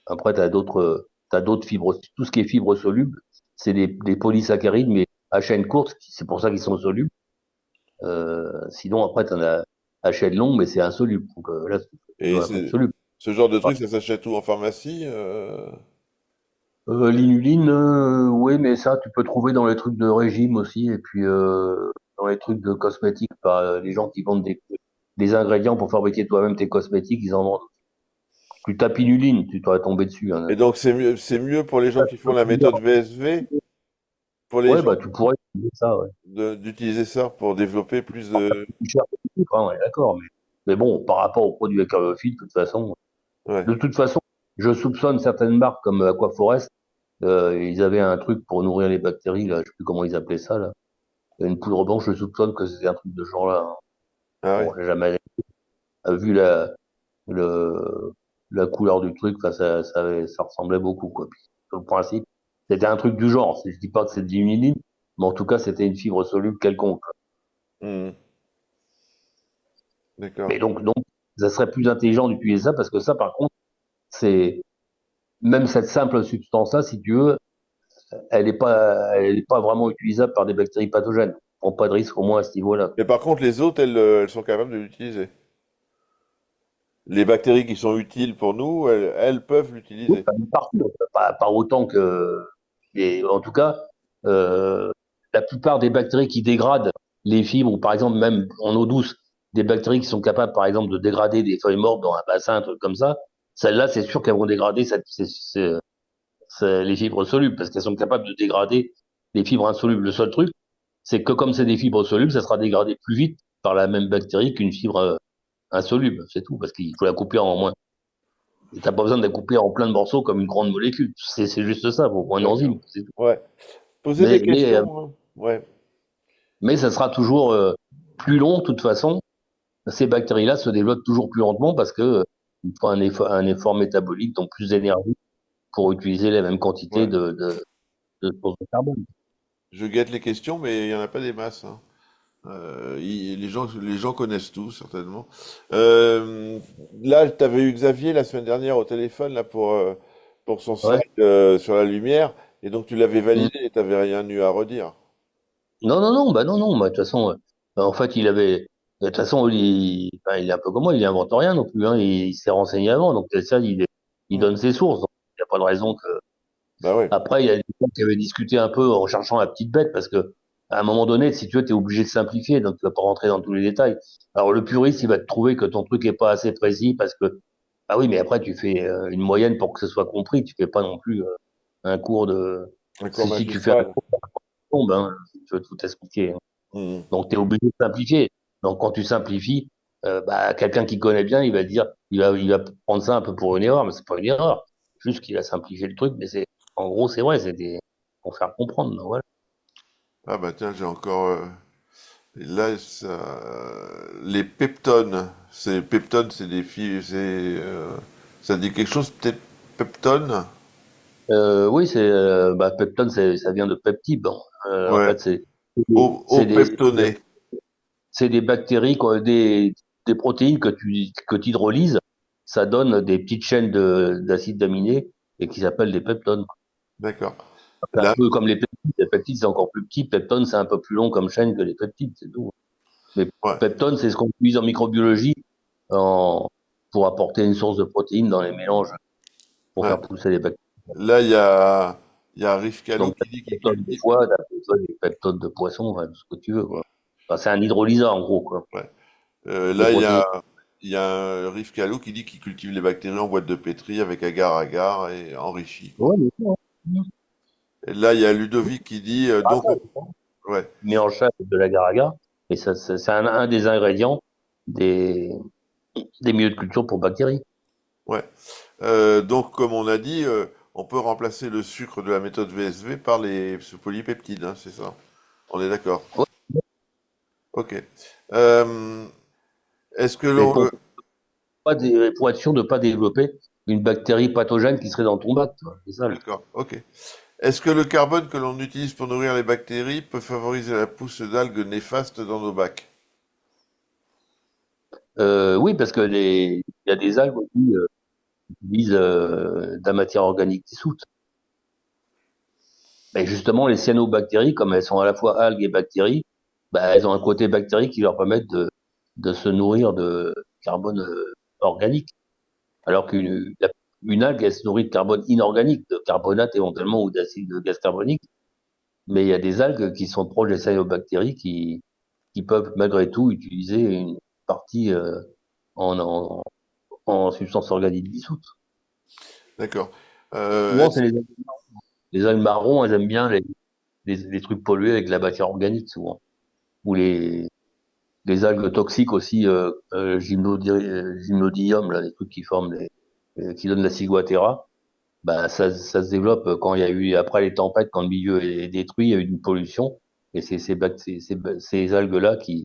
Après, t'as d'autres fibres. Tout ce qui est fibres solubles, c'est des polysaccharides, mais à chaîne courte, c'est pour ça qu'ils sont solubles. Sinon, après, t'en as à chaîne longue, mais c'est insoluble. Donc là, c'est Et un truc c'est soluble. ce genre de Ouais. truc, ça s'achète où en pharmacie? L'inuline, oui, mais ça, tu peux trouver dans les trucs de régime aussi, et puis dans les trucs de cosmétiques, par les gens qui vendent des ingrédients pour fabriquer toi-même tes cosmétiques, ils en vendent. Tu tapes inuline, tu dois tomber dessus, hein. Et donc c'est mieux pour les gens qui font la méthode VSV, pour les Ouais, gens bah tu pourrais utiliser ça, ouais. d'utiliser ça pour développer plus Alors, ça de. coûte plus cher que le sucre, hein, ouais, d'accord, mais bon, par rapport aux produits aquafit, Ouais. de toute façon, je soupçonne certaines marques comme Aquaforest, ils avaient un truc pour nourrir les bactéries, là, je sais plus comment ils appelaient ça, là. Une poudre blanche, je soupçonne que c'est un truc de ce genre-là, hein. Ah Bon, ouais. j'ai jamais vu le, la couleur du truc, enfin, ça ressemblait beaucoup, quoi. Puis, sur le principe, c'était un truc du genre. Je dis pas que c'est de l'inuline, mais en tout cas, c'était une fibre soluble quelconque. Mhm. D'accord. Mais donc ça serait plus intelligent d'utiliser ça parce que ça, par contre, c'est même cette simple substance-là, si tu veux, elle est pas vraiment utilisable par des bactéries pathogènes. On prend pas de risque au moins à ce niveau-là. Mais par contre, les autres, elles sont capables de l'utiliser. Les bactéries qui sont utiles pour nous, elles peuvent Oui, l'utiliser. partout, pas autant que. Et en tout cas, euh, la plupart des bactéries qui dégradent les fibres, ou par exemple même en eau douce, des bactéries qui sont capables, par exemple, de dégrader des feuilles mortes dans un bassin, un truc comme ça, celles-là, c'est sûr qu'elles vont dégrader les fibres solubles, parce qu'elles sont capables de dégrader les fibres insolubles. Le seul truc, c'est que comme c'est des fibres solubles, ça sera dégradé plus vite par la même bactérie qu'une fibre insoluble, c'est tout, parce qu'il faut la couper en moins. Et t'as pas besoin de la couper en plein de morceaux comme une grande molécule. C'est juste ça, pour une D'accord. enzyme, c'est tout. Ouais. Poser des Mais, mais, euh, questions, hein. Ouais. mais ça sera toujours plus long, de toute façon. Ces bactéries-là se développent toujours plus lentement parce que il faut un effort métabolique, donc plus d'énergie pour utiliser la même quantité Ouais. de sources de carbone. Je guette les questions, mais il n'y en a pas des masses, hein. Les gens connaissent tout, certainement. Euh, Là, tu avais eu Xavier la semaine dernière au téléphone là, pour son slide Ouais. sur la lumière, et donc tu l'avais Mm. validé et tu n'avais rien eu à redire. Non, non, non, bah non, non, bah, de toute façon, en fait, de toute façon, enfin, il est un peu comme moi, il invente rien non plus, hein, il s'est renseigné avant, donc c'est ça, il Hmm. donne ses sources, donc il n'y a pas de raison que. Bah ouais. Après, il y a des gens qui avaient discuté un peu en cherchant la petite bête, parce que à un moment donné, si tu veux, tu es obligé de simplifier, donc tu vas pas rentrer dans tous les détails. Alors le puriste, il va te trouver que ton truc est pas assez précis, parce que, ah oui, mais après, tu fais une moyenne pour que ce soit compris, tu fais pas non plus un cours de. Un cours Si tu fais un magistral. cours, ben, tu vas tout expliquer. Hmm. Donc, tu es obligé de simplifier. Donc, quand tu simplifies, bah, quelqu'un qui connaît bien, il va dire, il va prendre ça un peu pour une erreur, mais c'est pas une erreur. Juste qu'il a simplifié le truc, mais en gros, c'est vrai, pour faire comprendre. Donc, voilà. Ah bah tiens, j'ai encore... là, les peptones. Peptones, c'est des filles... ça dit quelque chose, peut-être peptone? Oui, bah, peptone, ça vient de peptide. Bon, en Ouais. fait, Au c'est des, peptoné. c'est des bactéries, quoi, des protéines que tu hydrolyses. Ça donne des petites chaînes d'acides aminés et qui s'appellent des peptones. D'accord. C'est un Là, peu comme les peptides. Les peptides, c'est encore plus petit. Peptone, c'est un peu plus long comme chaîne que les peptides, c'est tout. Mais ouais, peptone, c'est ce qu'on utilise en microbiologie en, pour apporter une source de protéines dans les mélanges pour ouais. faire pousser les bactéries. Là, il y a Rifkalo Donc, t'as qui dit des qu'il peptones de cultive. foie, t'as des peptones de poisson, enfin, tout ce que tu veux, quoi. Enfin, c'est un hydrolysat, en gros, quoi. Ouais. Les Là, protéines. il y a un Rifkalo qui dit qu'il cultive les bactéries en boîte de pétri avec agar-agar et enrichi, quoi. Ouais, bien sûr, hein. Et là, il y a Ludovic qui dit, Ah, donc, ça, ouais, met en chasse de l'agar-agar. Et ça, c'est un des ingrédients des, des milieux de culture pour bactéries. ouais. Donc, comme on a dit, on peut remplacer le sucre de la méthode VSV par ce polypeptide, hein, c'est ça. On est d'accord. Ouais. Ok. Euh, Est-ce que Mais l'on... pour être sûr de ne pas développer une bactérie pathogène qui serait dans ton bac, toi. C'est ça. D'accord, ok. Est-ce que le carbone que l'on utilise pour nourrir les bactéries peut favoriser la pousse d'algues néfastes dans nos bacs? Oui, parce que il y a des algues aussi qui utilisent de la matière organique dissoute. Mais justement, les cyanobactéries, comme elles sont à la fois algues et bactéries, bah, elles ont un côté bactérie qui leur permet de se nourrir de carbone organique. Alors une algue, elle se nourrit de carbone inorganique, de carbonate éventuellement ou d'acide de gaz carbonique. Mais il y a des algues qui sont proches des cyanobactéries qui peuvent malgré tout utiliser une partie en, en, en substance organique dissoute. D'accord. Souvent, Est-ce- les algues marrons, elles aiment bien les trucs pollués avec de la matière organique, souvent. Ou les algues toxiques aussi, gymnodium, là, les trucs qui forment qui donnent la ciguatera. Bah, ça se développe quand il y a eu, après les tempêtes, quand le milieu est détruit, il y a eu une pollution. Et c'est ces algues-là qui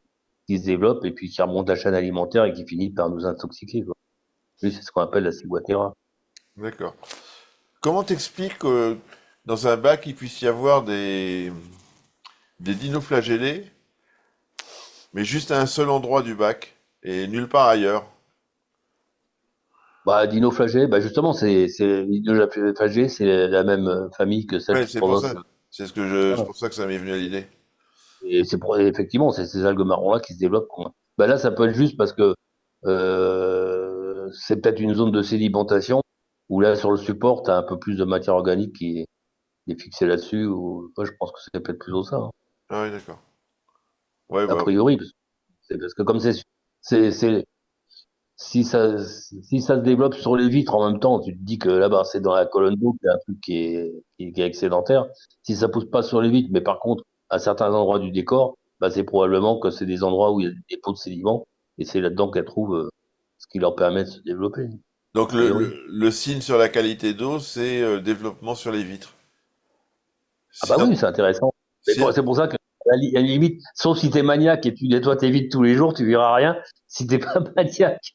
se développent et puis qui remontent la chaîne alimentaire et qui finissent par nous intoxiquer, quoi. Oui, c'est ce qu'on appelle la ciguatera. D'accord. Comment t'expliques que dans un bac, il puisse y avoir des dinoflagellés, mais juste à un seul endroit du bac et nulle part ailleurs? Bah, dinoflagellé, bah justement, c'est les dinoflagellés, c'est la même famille que celle Ouais, qui c'est pour ça. provoque. C'est Voilà. pour ça que ça m'est venu à l'idée. Et effectivement, c'est ces algues marron-là qui se développent. Quoi. Bah là, ça peut être juste parce que c'est peut-être une zone de sédimentation où là, sur le support, tu as un peu plus de matière organique qui est fixée là-dessus. Ou, moi, je pense que c'est peut-être plutôt ça, hein. Ah oui, d'accord. Ouais, A bah, priori, parce que comme c'est, si ça se développe sur les vitres en même temps, tu te dis que là-bas, c'est dans la colonne d'eau, qu'il y a un truc qui est excédentaire. Si ça pousse pas sur les vitres, mais par contre, à certains endroits du décor, bah, c'est probablement que c'est des endroits où il y a des dépôts de sédiments, et c'est là-dedans qu'elles trouvent ce qui leur permet de se développer, donc a priori. le signe sur la qualité d'eau, c'est développement sur les vitres. Ah Si, bah oui, c'est intéressant. Mais si- c'est pour ça que, à la limite, sauf si t'es maniaque et tu nettoies tes vitres tous les jours, tu verras rien. Si t'es pas maniaque,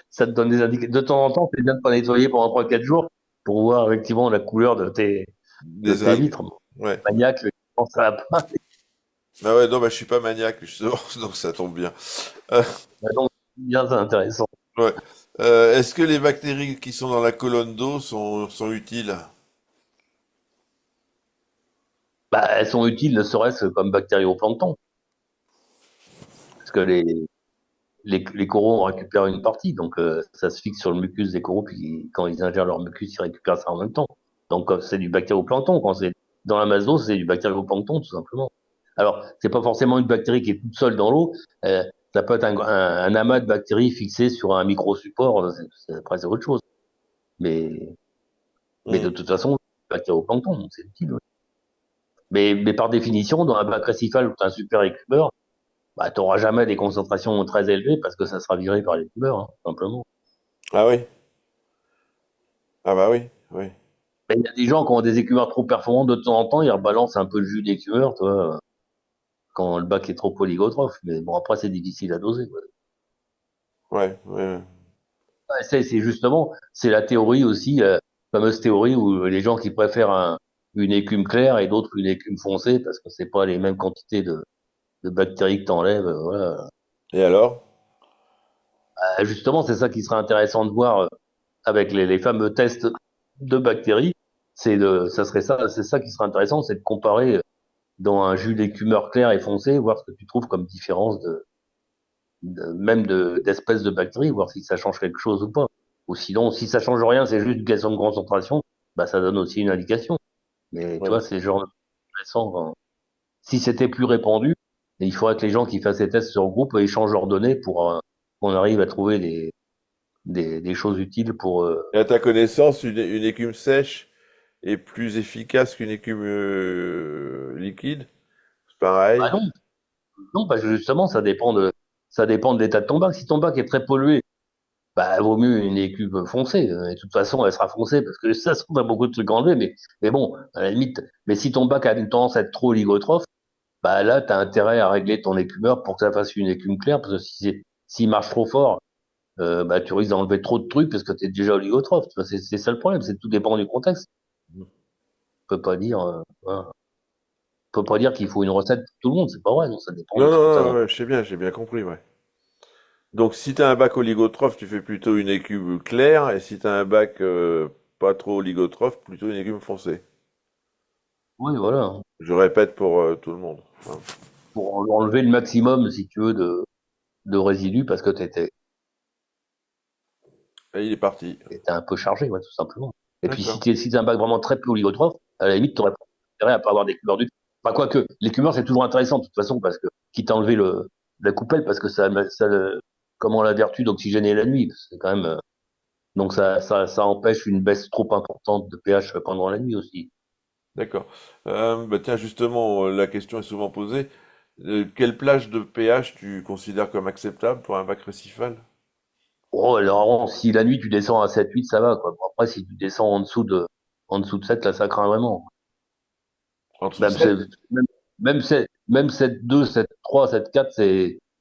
ça te donne des indications. De temps en temps, c'est bien de pas nettoyer pendant 3 4 jours pour voir effectivement la couleur de des tes algues. vitres. Ouais. Maniaque, quand ça va pas, Ah ouais, non, bah, je suis pas maniaque, justement, donc ça tombe bien. Euh, bah donc, bien, c'est intéressant. ouais. Est-ce que les bactéries qui sont dans la colonne d'eau sont utiles? Bah, elles sont utiles, ne serait-ce comme bactérioplancton, parce que les coraux en récupèrent une partie, donc ça se fixe sur le mucus des coraux, puis quand ils ingèrent leur mucus, ils récupèrent ça en même temps. Donc c'est du bactérioplancton, quand c'est dans la masse d'eau, c'est du bactérioplancton tout simplement. Alors, c'est pas forcément une bactérie qui est toute seule dans l'eau, euh, ça peut être un amas de bactéries fixé sur un micro-support, après c'est autre chose. Mais, mais Hmm. de toute façon, bactérioplancton, donc c'est utile. Ouais. Mais par définition, dans un bac récifal où tu as un super écumeur, bah, tu n'auras jamais des concentrations très élevées parce que ça sera viré par l'écumeur, hein, tout simplement. Ah oui. Ah bah oui, oui. Ben, il y a des gens qui ont des écumeurs trop performants, de temps en temps, ils rebalancent un peu le jus d'écumeur, tu vois, quand le bac est trop oligotrophe. Mais bon, après, c'est difficile à doser, quoi. Ouais, ouais, ouais. Ouais, c'est justement, c'est la théorie aussi, fameuse théorie où les gens qui préfèrent une écume claire et d'autres une écume foncée parce que c'est pas les mêmes quantités de bactéries que t'enlèves, voilà. Et alors? Justement, c'est ça qui serait intéressant de voir avec les fameux tests de bactéries. Ça serait ça, c'est ça qui serait intéressant, c'est de comparer dans un jus d'écumeur clair et foncé, voir ce que tu trouves comme différence même d'espèces de bactéries, voir si ça change quelque chose ou pas. Ou sinon, si ça change rien, c'est juste une question de concentration, bah ça donne aussi une indication. Mais tu vois, Ouais. c'est genre intéressant. Si c'était plus répandu, il faudrait que les gens qui fassent ces tests se regroupent et échangent leurs données pour qu'on arrive à trouver des choses utiles pour. Et à ta connaissance, une écume sèche est plus efficace qu'une écume liquide? C'est Bah pareil? non, non, parce que justement, ça dépend de l'état de ton bac. Si ton bac est très pollué, bah, vaut mieux une écume foncée. Et de toute façon, elle sera foncée parce que ça, on a beaucoup de trucs à enlever. Mais bon, à la limite. Mais si ton bac a une tendance à être trop oligotrophe, bah là, tu as intérêt à régler ton écumeur pour que ça fasse une écume claire. Parce que s'il marche trop fort, bah, tu risques d'enlever trop de trucs parce que tu es déjà oligotrophe. Tu vois, c'est ça le problème. C'est tout dépend du contexte. On peut pas dire, voilà. On peut pas dire qu'il faut une recette pour tout le monde. C'est pas vrai. Non, ça dépend Non, de non, ce que tu as non, dans. ouais, je sais bien, j'ai bien compris, ouais. Donc si t'as un bac oligotrophe, tu fais plutôt une écume claire, et si t'as un bac pas trop oligotrophe, plutôt une écume foncée. Oui, voilà. Je répète pour tout le monde, hein. Pour enlever le maximum, si tu veux, de résidus parce que Et il est parti. t'étais un peu chargé, ouais, tout simplement. Et puis D'accord. si t'as un bac vraiment très peu oligotrophe, à la limite, t'aurais pas intérêt à pas avoir d'écumeur du tout. Enfin, quoique, l'écumeur, c'est toujours intéressant, de toute façon, parce que, quitte à enlever la coupelle, parce que comment la vertu d'oxygéner la nuit, parce que c'est quand même, donc ça empêche une baisse trop importante de pH pendant la nuit aussi. D'accord. Bah tiens, justement, la question est souvent posée. Quelle plage de pH tu considères comme acceptable pour un bac récifal? Oh, alors, si la nuit tu descends à 7 8 ça va, quoi. Bon, après, si tu descends en dessous de 7 là, ça craint vraiment. En dessous de Même, 7? même 7-2, 7-3, 7-4,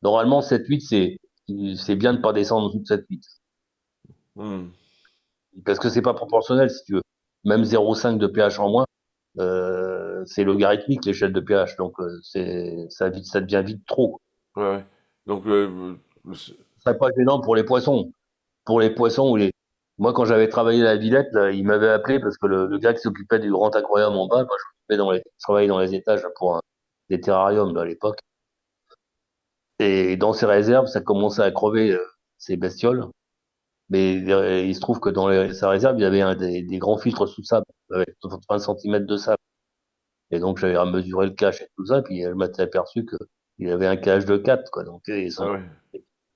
normalement 7-8, c'est bien de pas descendre en dessous de 7-8. Hmm, Parce que c'est pas proportionnel, si tu veux. Même 0,5 de pH en moins, c'est logarithmique, l'échelle de pH. Donc, ça devient vite trop. ouais, ouais. Donc, Ce serait pas gênant pour les poissons. Pour les poissons Moi, quand j'avais travaillé à la Villette, là, il m'avait appelé parce que le gars qui s'occupait du grand aquarium en bas, moi, je travaillais dans les étages là, pour des terrariums là, à l'époque. Et dans ces réserves, ça commençait à crever ces bestioles. Mais il se trouve que dans sa réserve, il y avait des grands filtres sous sable, avec 20 centimètres de sable. Et donc, j'avais mesuré le cache et tout ça, puis elle m'était aperçu que il avait un cache de 4 quoi. Donc, Ah ouais.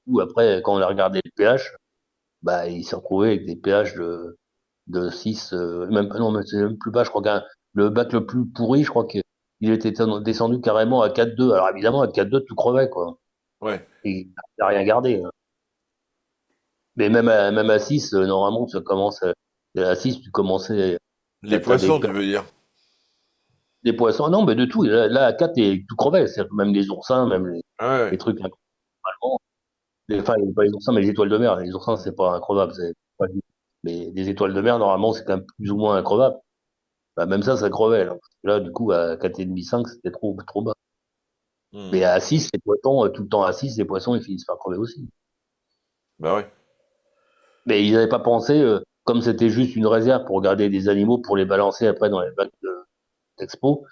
ou après, quand on a regardé le pH, bah, il s'est retrouvé avec des pH de 6 même, non, mais c'est même plus bas, je crois qu'un, le bac le plus pourri, je crois qu'il était descendu carrément à 4,2. Alors, évidemment, à 4,2, tout crevait, quoi. Ouais. Et il n'a rien gardé, hein. Mais même à 6, normalement, ça commence à 6, tu commençais, Les t'as poissons, tu veux dire? des poissons, non, mais de tout. Là, à 4, tout crevait. C'est-à-dire que même les oursins, même Ah les ouais. trucs incroyables. Enfin, pas les oursins, mais les étoiles de mer. Les oursins, c'est pas increvable. Mais les étoiles de mer, normalement, c'est quand même plus ou moins increvable. Bah, même ça crevait. Là, du coup, à 4,5, 5, c'était trop bas. Mais Hmm. à 6, les poissons, tout le temps à 6, les poissons, ils finissent par crever aussi. Bah ouais. Mais ils n'avaient pas pensé, comme c'était juste une réserve pour garder des animaux pour les balancer après dans les bacs d'expo,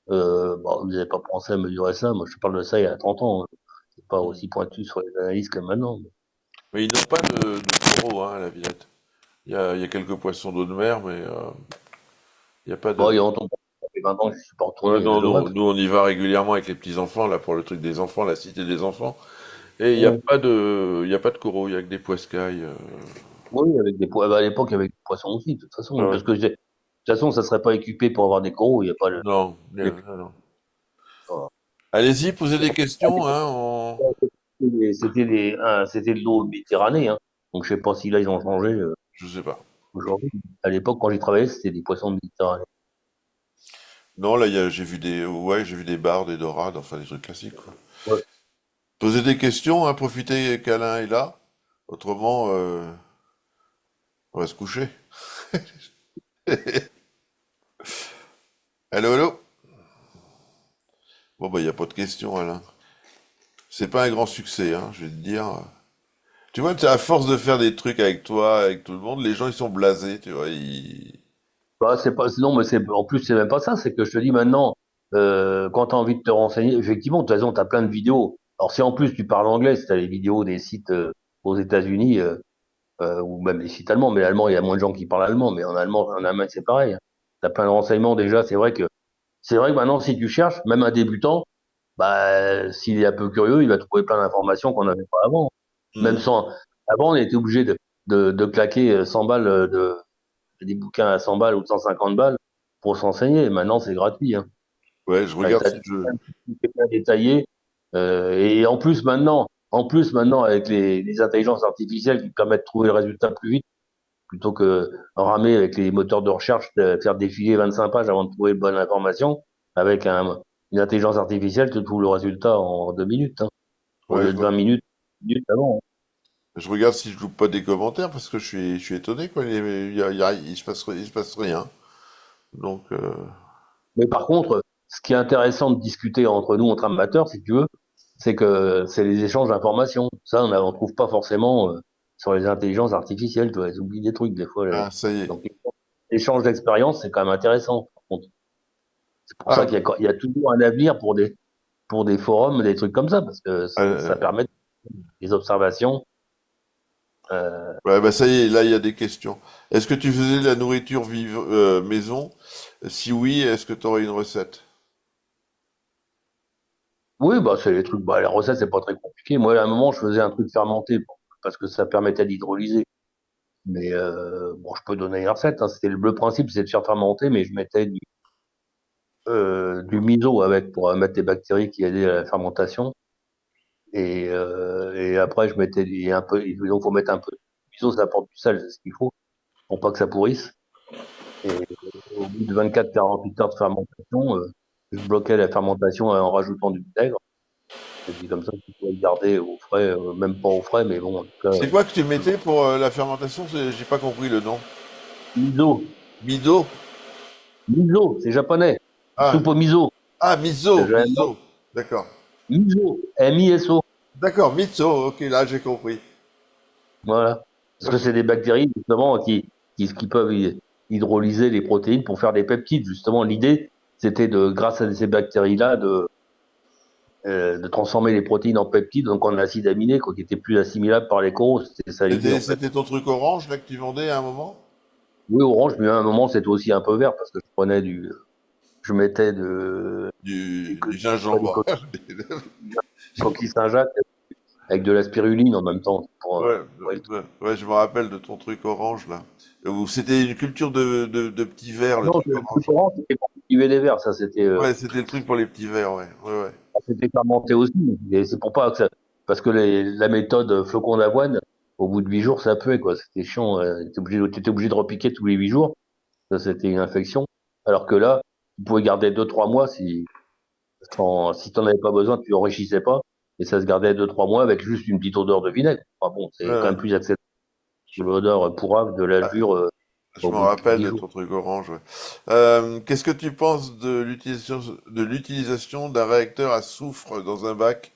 bon, ils n'avaient pas pensé à mesurer ça. Moi, je parle de ça il y a 30 ans, hein. C'est pas Hmm. aussi pointu sur les analyses que maintenant. Mais ils n'ont pas de coraux, hein, à la Villette. Il y a quelques poissons d'eau de mer, mais il n'y a pas Bon, il y de. a longtemps, ça fait 20 ans que je suis pas Ouais, retourné, mais je non, devrais. nous, on y va régulièrement avec les petits-enfants, là, pour le truc des enfants, la cité des enfants. Et Ouais. il y a pas de coraux, il y a que des poiscailles. Oui, avec à l'époque, avec des poissons aussi, de toute façon. Ah ouais. Parce que de toute façon, ça serait pas équipé pour avoir des coraux, il n'y a pas Non, les- non, non. voilà. Allez-y, posez des questions, hein. C'était de l'eau Méditerranée, hein. Donc, je sais pas si là, ils ont changé, Je sais pas. aujourd'hui. À l'époque, quand j'y travaillais, c'était des poissons de Méditerranée. Non, là, ouais, j'ai vu des bars, des dorades, enfin des trucs classiques, quoi. Ouais. Posez des questions, hein, profitez qu'Alain est là. Autrement, on va se coucher. Allô, allô? Bon, bah, il n'y a pas de questions, Alain. C'est pas un grand succès, hein, je vais te dire. Tu vois, à force de faire des trucs avec toi, avec tout le monde, les gens, ils sont blasés, tu vois. Bah, c'est pas, non, mais en plus, c'est même pas ça, c'est que je te dis maintenant, quand tu as envie de te renseigner, effectivement, de toute façon, tu as plein de vidéos. Alors, si en plus tu parles anglais, si tu as les vidéos des sites aux États-Unis, ou même les sites allemands, mais l'allemand, il y a moins de gens qui parlent allemand, mais en allemand, en allemand, c'est pareil. Tu as plein de renseignements déjà. C'est vrai que maintenant, si tu cherches, même un débutant, bah, s'il est un peu curieux, il va trouver plein d'informations qu'on n'avait pas avant. Même Hmm. sans, avant, on était obligé de claquer 100 balles des bouquins à 100 balles ou 150 balles pour s'enseigner. Maintenant, c'est gratuit, hein. Ouais, je T'as regarde si je. c'est bien détaillé. Et en plus maintenant, avec les intelligences artificielles qui permettent de trouver le résultat plus vite, plutôt que ramer avec les moteurs de recherche, de faire défiler 25 pages avant de trouver une bonne information, avec une intelligence artificielle, tu trouves le résultat en 2 minutes, hein, au Ouais, lieu de 20 minutes avant, hein. je regarde si je loupe pas des commentaires parce que je suis étonné, quoi. Il se passe rien. Donc, Mais par contre, ce qui est intéressant de discuter entre nous, entre amateurs, si tu veux, c'est que c'est les échanges d'informations. Ça, on trouve pas forcément sur les intelligences artificielles. Tu vois, elles oublient des trucs des fois. ah, ça y est. Donc, l'échange d'expérience, c'est quand même intéressant. Par contre, c'est pour Ah, ça qu'il y a toujours un avenir pour des forums, des trucs comme ça, parce que ça euh, permet des observations. Euh, ouais, bah ça y est, là, il y a des questions. Est-ce que tu faisais de la nourriture maison? Si oui, est-ce que tu aurais une recette? oui, bah c'est les trucs. Bah, la recette, c'est pas très compliqué. Moi, à un moment, je faisais un truc fermenté parce que ça permettait d'hydrolyser. Mais bon, je peux donner une recette, hein. Le principe, c'est de faire fermenter, mais je mettais du miso avec pour mettre des bactéries qui aidaient à la fermentation. Et après, je mettais un peu. Donc, faut mettre un peu de miso, ça apporte du sel, c'est ce qu'il faut pour pas que ça pourrisse. Et au bout de 24-48 heures de fermentation, je bloquais la fermentation en rajoutant du vinaigre. Et puis comme ça, tu peux le garder au frais, même pas au frais, mais bon, en tout cas, C'est quoi que tu mettais pour la fermentation? J'ai pas compris le nom. miso, Mido? miso, c'est japonais. Ah, Soupe au miso. miso. D'accord. Miso, M-I-S-O. D'accord, miso. Ok, là, j'ai compris. Voilà. Parce que c'est des bactéries, justement, qui peuvent hydrolyser les protéines pour faire des peptides. Justement, l'idée, c'était grâce à ces bactéries-là, de transformer les protéines en peptides, donc en acides aminés, quoi, qui étaient plus assimilables par les coraux. C'était ça l'idée, C'était, en fait. c'était ton truc orange là que tu vendais à un moment? Oui, orange, mais à un moment, c'était aussi un peu vert, parce que je mettais Du gingembre. des coquilles Saint-Jacques avec de la spiruline en même temps. Ouais, ouais, je me rappelle de ton truc orange là. Où c'était une culture de petits vers, Ah le non, truc le truc orange. orange, c'était pour cultiver des vers, ça, Ouais, c'était le truc pour les petits vers, ouais. Ouais, ouais. c'était fermenté aussi. Et c'est pour pas que ça, parce que la méthode flocon d'avoine, au bout de 8 jours, ça puait, quoi. C'était chiant. T'étais obligé de repiquer tous les 8 jours. Ça, c'était une infection. Alors que là, tu pouvais garder 2, 3 mois si t'en avais pas besoin, tu enrichissais pas. Et ça se gardait 2, 3 mois avec juste une petite odeur de vinaigre. Enfin bon, Ouais, c'est quand ouais. même plus acceptable que l'odeur pourrave de l'azur, Je au me bout de rappelle dix de jours. ton truc orange, ouais. Qu'est-ce que tu penses de l'utilisation d'un réacteur à soufre dans un bac?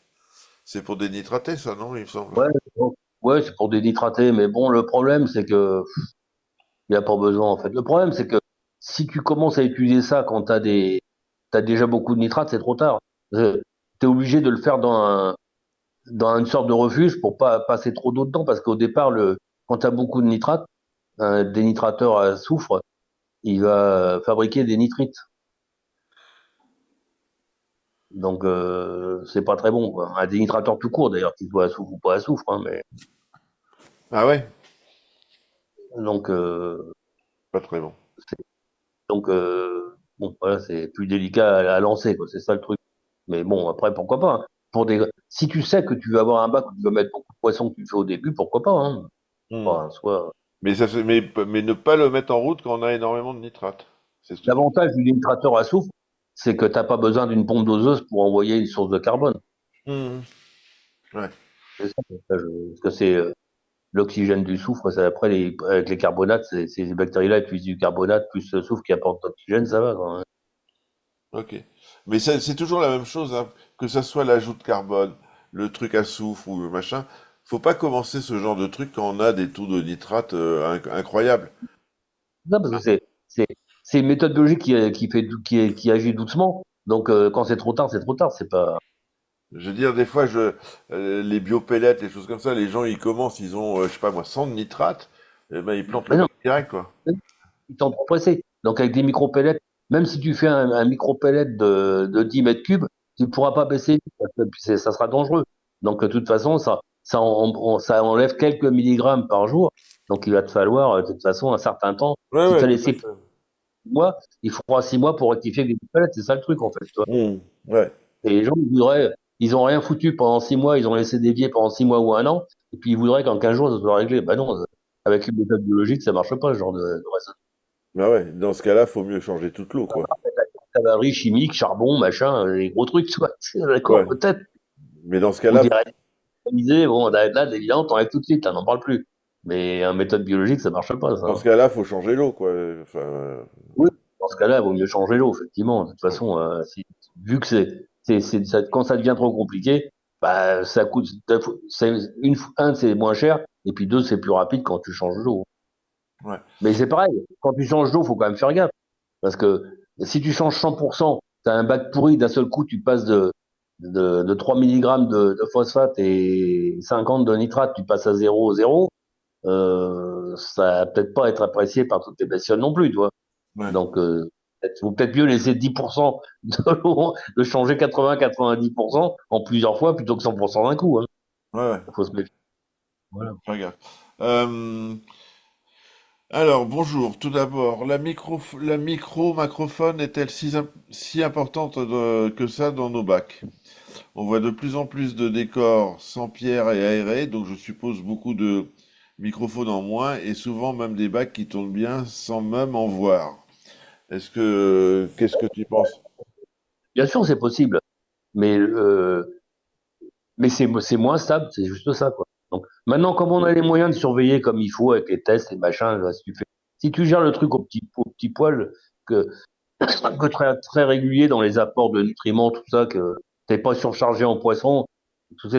C'est pour dénitrater, ça, non, il me semble. Ouais, bon, ouais, c'est pour dénitrater, mais bon, le problème, c'est que il n'y a pas besoin, en fait. Le problème, c'est que si tu commences à utiliser ça quand t'as déjà beaucoup de nitrate, c'est trop tard. T'es obligé de le faire dans une sorte de refuge pour pas passer trop d'eau dedans, parce qu'au départ, quand t'as beaucoup de nitrate, un dénitrateur à soufre, il va fabriquer des nitrites. Donc, c'est pas très bon, quoi. Un dénitrateur tout court, d'ailleurs, qu'il soit à soufre ou pas à soufre, hein, mais, Ah ouais? donc, Pas très bon. Donc, bon, voilà, c'est plus délicat à lancer, quoi. C'est ça le truc. Mais bon, après, pourquoi pas, hein. Si tu sais que tu vas avoir un bac où tu vas mettre beaucoup de poissons que tu fais au début, pourquoi pas, hein. Hmm. Enfin, soit, Mais ne pas le mettre en route quand on a énormément de nitrate. C'est ce que tu... l'avantage du nitrateur à soufre, c'est que t'as pas besoin d'une pompe doseuse pour envoyer une source de carbone. Hmm. Ouais. C'est ça, parce que c'est l'oxygène du soufre, ça, après, avec les carbonates, ces bactéries-là utilisent du carbonate plus le soufre qui apporte l'oxygène, ça va, quoi, hein. Ok. Mais c'est toujours la même chose, hein, que ça soit l'ajout de carbone, le truc à soufre ou le machin. Faut pas commencer ce genre de truc quand on a des taux de nitrate incroyables. Non, parce que c'est une méthode biologique qui agit doucement. Donc, quand c'est trop tard, c'est trop tard. C'est pas. Je veux dire, des fois, les biopellets, les choses comme ça, les gens, ils commencent, ils ont, je sais pas moi, 100 de nitrate, et ben, ils plantent le Mais non, bac direct, quoi. ils sont trop pressés. Donc, avec des micro-pellets, même si tu fais un micro-pellet de 10 mètres cubes, tu ne pourras pas baisser, parce que ça sera dangereux. Donc, de toute façon, ça enlève quelques milligrammes par jour. Donc, il va te falloir, de toute façon, un certain temps. Ouais, Si tu ouais, as tout à laissé fait. 6 mois, il faudra 6 mois pour rectifier les pellets. C'est ça le truc, en fait. Ouais. Et les gens, ils ont rien foutu pendant 6 mois, ils ont laissé dévier pendant 6 mois ou un an, et puis ils voudraient qu'en 15 jours, ça soit réglé. Ben non, avec une méthode biologique, ça marche pas, ce genre de raisonnement. Ah ouais, dans ce cas-là, faut mieux changer toute l'eau, quoi. Cavalerie chimique, charbon, machin, les gros trucs, tu vois. D'accord, Ouais. peut-être. Mais dans ce Ou cas-là, des réalisés, bon, là, évidemment, t'enlèves tout de suite, là, n'en parle plus. Mais en méthode biologique, ça marche pas, ça, dans ce hein. cas-là, faut changer l'eau, quoi. Enfin, Oui, dans ce cas-là, il vaut mieux changer l'eau, effectivement. De toute ouais. façon, vu que quand ça devient trop compliqué, bah, ça coûte, c'est moins cher, et puis deux, c'est plus rapide quand tu changes l'eau. Ouais. Mais c'est pareil, quand tu changes d'eau, faut quand même faire gaffe. Parce que si tu changes 100%, tu as un bac pourri, d'un seul coup, tu passes de 3 milligrammes de phosphate et 50 de nitrate, tu passes à 0,0, ça va peut-être pas être apprécié par toutes les bestioles non plus, tu vois. Ouais. Donc, faut peut-être mieux laisser 10% de l'eau, de changer 80-90% en plusieurs fois plutôt que 100% d'un coup, hein. Ouais, ouais. Faut se méfier. Voilà. Très gaffe. Euh, alors, bonjour. Tout d'abord, la micro-macrophone est-elle si importante que ça dans nos bacs? On voit de plus en plus de décors sans pierre et aérés, donc je suppose beaucoup de microphones en moins et souvent même des bacs qui tournent bien sans même en voir. Qu'est-ce que tu penses? Bien sûr, c'est possible, mais c'est moins stable, c'est juste ça, quoi. Donc maintenant, comme on a les moyens de surveiller comme il faut avec les tests, les machins, là, si tu gères le truc au petit poil, que, que très, très régulier dans les apports de nutriments, tout ça, que t'es pas surchargé en poisson, tout ça,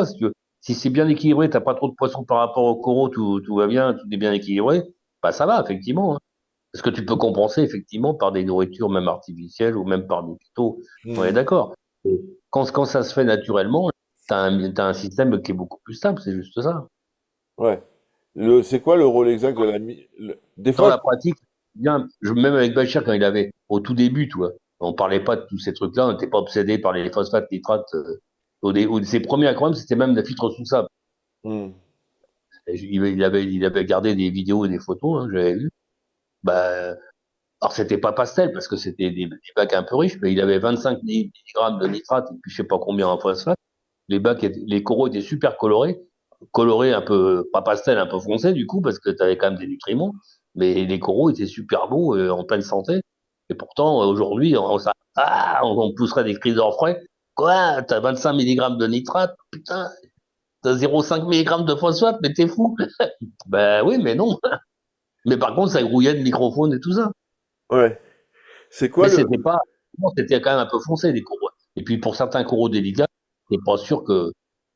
si tu veux. Si c'est bien équilibré, t'as pas trop de poissons par rapport au coraux, tout va bien, tout est bien équilibré, bah ça va, effectivement, hein. Parce que tu peux compenser, effectivement, par des nourritures même artificielles ou même par des phytos. On est Hmm. d'accord. Et quand ça se fait naturellement, t'as un système qui est beaucoup plus stable, c'est juste ça. Ouais. C'est quoi le rôle exact de la Des Dans fois, la pratique, bien, même avec Bachir, quand il avait, au tout début, tu vois, on parlait pas de tous ces trucs-là, on n'était pas obsédé par les phosphates, nitrates. Ses premiers aquariums, c'était même des filtres sous sable. Hmm. Et il avait gardé des vidéos et des photos, hein, j'avais vu. Bah, alors c'était pas pastel parce que c'était des bacs un peu riches, mais il avait 25 milligrammes de nitrate et puis je sais pas combien en phosphate. Les coraux étaient super colorés, colorés un peu, pas pastel, un peu foncé du coup, parce que tu avais quand même des nutriments, mais les coraux étaient super beaux, en pleine santé. Et pourtant, aujourd'hui, on pousserait des cris d'orfraie. Quoi? T'as 25 milligrammes de nitrate? Putain, t'as 0,5 milligrammes de phosphate, mais t'es fou. Ben oui, mais non. Mais par contre, ça grouillait de microphones et tout ça. Ouais. C'est quoi Mais le... c'était pas, non, c'était quand même un peu foncé, les coraux. Et puis, pour certains coraux délicats, c'est pas sûr que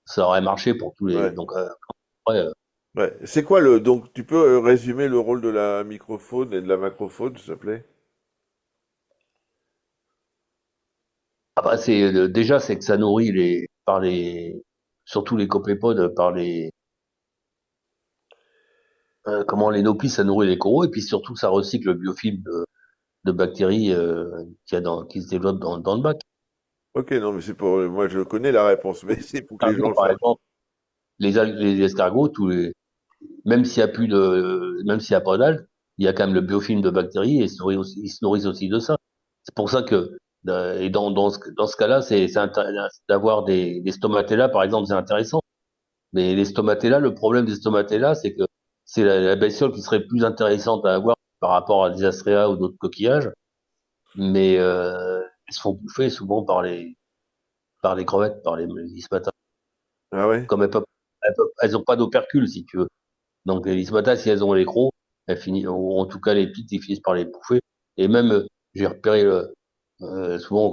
ça aurait marché pour tous les, Ouais. donc, après, Ouais. C'est quoi le... Donc, tu peux résumer le rôle de la microfaune et de la macrofaune, s'il te plaît? ah bah, déjà, c'est que ça nourrit surtout les copépodes par comment les nopis, ça nourrit les coraux, et puis surtout, ça recycle le biofilm de bactéries, qui se développent dans le bac. Ok, non, mais c'est pour... Moi, je connais la réponse, mais c'est pour que les gens Escargots, le par sachent. exemple, les escargots, même s'il y a pas d'algues, il y a quand même le biofilm de bactéries et ils se nourrissent aussi de ça. C'est pour ça que, et dans ce cas-là, d'avoir des stomatella, par exemple, c'est intéressant. Mais les stomatella, le problème des stomatella, c'est que c'est la bestiole qui serait plus intéressante à avoir par rapport à des astréas ou d'autres coquillages, mais elles se font bouffer souvent par les crevettes, par les lismatas. Ah ouais? Comme elles ont pas d'opercule, si tu veux. Donc les lismatas, si elles ont les crocs, elles finissent, ou en tout cas les pites, ils finissent par les bouffer. Et même, j'ai repéré souvent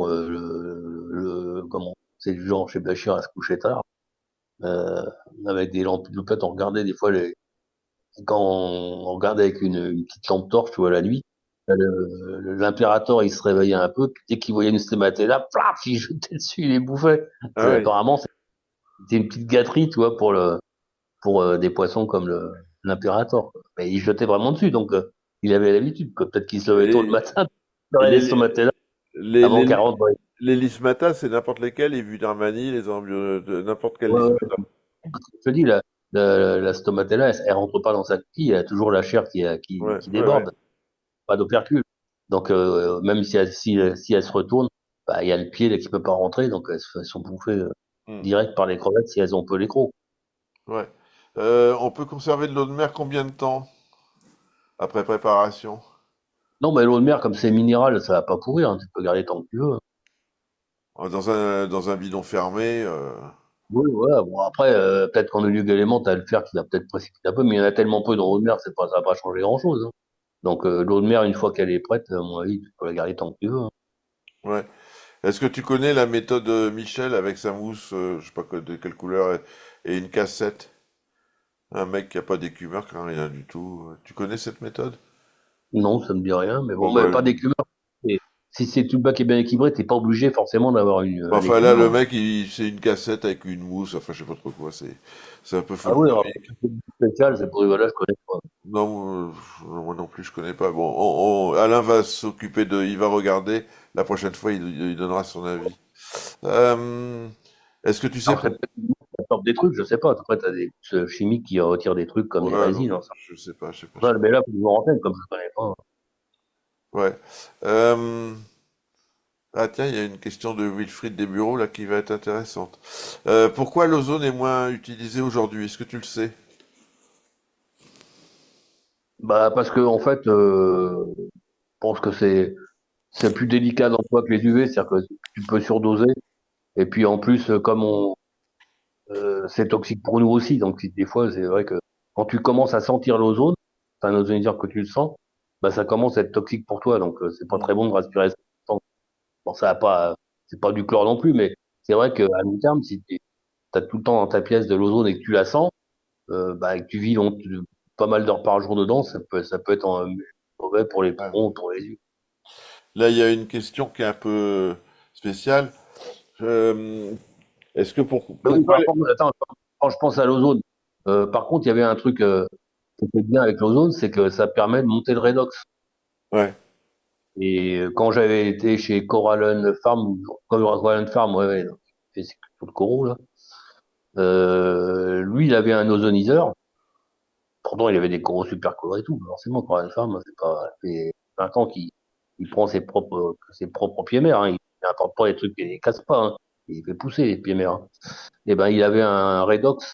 comment c'est du genre chez Bachir à se coucher tard, euh, avec des lampes de on regardait des fois quand on regardait avec une petite lampe torche, tu vois, la nuit, l'impérator, il se réveillait un peu, puis dès qu'il voyait une stématella, plaf, il jetait dessus, il les bouffait. Ah ouais. Apparemment, c'était une petite gâterie, tu vois, pour des poissons comme l'impérator, quoi. Mais il jetait vraiment dessus, donc il avait l'habitude, quoi. Peut-être qu'il se levait tôt le Et, matin, il et aurait les stomatella les, avant les, 40. Ouais, les lismatas, c'est n'importe lesquels, les Vudarmani, les embryos de n'importe quel ouais, lismata. ouais. Je te dis, la stomatella, elle rentre pas dans sa coquille, elle a toujours la chair Ouais, qui ouais, ouais. déborde, pas d'opercule. Donc, même si elle se retourne, bah, il y a le pied là, qui peut pas rentrer, donc elles sont bouffées Hmm. direct par les crevettes si elles ont peu les crocs. Ouais. On peut conserver de l'eau de mer combien de temps après préparation? Non, mais l'eau de mer, comme c'est minéral, ça va pas pourrir, hein, tu peux garder tant que tu veux, hein. Dans un bidon fermé. Oui, voilà. Bon, après, peut-être qu'en élu d'éléments, t'as le fer qui va peut-être précipiter un peu, mais il y en a tellement peu dans l'eau de mer, ça va pas changer grand-chose, hein. Donc, l'eau de mer, une fois qu'elle est prête, à mon avis, tu peux la garder tant que tu veux, hein. Ouais. Est-ce que tu connais la méthode Michel avec sa mousse, je sais pas de quelle couleur, et une cassette? Un mec qui a pas d'écumeur, qui a rien du tout. Tu connais cette méthode? Non, ça me dit rien, mais Bon, bon, mais bah, pas d'écumeur. Et si c'est tout le bac est bien équilibré, t'es pas obligé forcément d'avoir un enfin là, écumeur, le hein. mec, c'est une cassette avec une mousse, enfin je sais pas trop quoi, c'est un peu Ah oui, alors, folklorique. c'est spécial, c'est pour voilà, je connais pas. Non, moi non plus, je connais pas. Bon, Alain va s'occuper il va regarder. La prochaine fois, il donnera son avis. Euh, Est-ce que tu sais Alors, pour... c'est peut-être ça sort des trucs, je sais pas. Après, t'as des chimiques qui retirent des trucs comme des Ouais, non, résines, hein, ça. je sais pas, je sais pas, je sais Ouais, mais là, faut que je me renseigne, comme je connais pas, hein. pas. Ouais. Euh, Ah tiens, il y a une question de Wilfried Desbureaux là qui va être intéressante. Pourquoi l'ozone est moins utilisé aujourd'hui? Est-ce que tu le sais? Bah, parce que, en fait, je pense que c'est plus délicat d'emploi que les UV, c'est-à-dire que tu peux surdoser. Et puis, en plus, c'est toxique pour nous aussi. Donc, des fois, c'est vrai que quand tu commences à sentir l'ozone, enfin, l'ozone dire que tu le sens, bah, ça commence à être toxique pour toi. Donc, c'est pas très Hmm. bon de respirer ça. Bon, ça a pas, c'est pas du chlore non plus, mais c'est vrai qu'à long terme, as tout le temps dans ta pièce de l'ozone et que tu la sens, bah, et que tu vis pas mal d'heures par jour dedans, ça peut être mauvais pour les Ouais. poumons, pour les yeux. Là, il y a une question qui est un peu spéciale. Euh, Est-ce que Mais oui, pourquoi attends, quand je pense à l'ozone, par contre, il y avait un truc qui était bien avec l'ozone, c'est que ça permet de monter le redox. ouais, Et quand j'avais été chez Corallen Farm, Corallen Farm, ouais, ouais, c'est tout le coraux, là. Lui, il avait un ozoniseur. Pourtant, il avait des coraux super colorés et tout. Forcément, Corallen Farm, c'est pas, ça fait 20 ans qu'il prend ses propres pieds mères, hein. Il n'importe pas les trucs, il les casse pas, hein. Il fait pousser les pieds mères, hein. Et ben, il avait un redox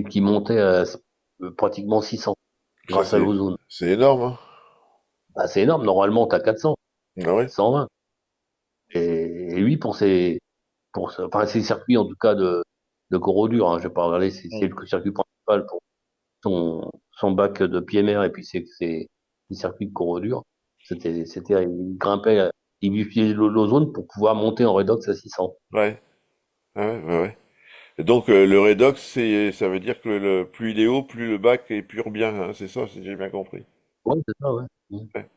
qui montait à pratiquement 600 ah, grâce à l'ozone. c'est énorme, hein. Bah, c'est énorme. Normalement, t'as 400, Ah ouais, 120. Et lui, enfin, ses circuits, en tout cas, de coraux durs, hein, je vais pas regarder, c'est le circuit principal pour son bac de pied mère et puis ses circuits de coraux durs. Il grimpait, il utilisait l'ozone pour pouvoir monter en redox à 600. ouais, ah ouais, ouais, ouais. Et donc le redox, ça veut dire que plus il est haut, plus le bac est pur bien, hein, c'est ça, si j'ai bien compris. Ouais, c'est ça, ouais. Ouais.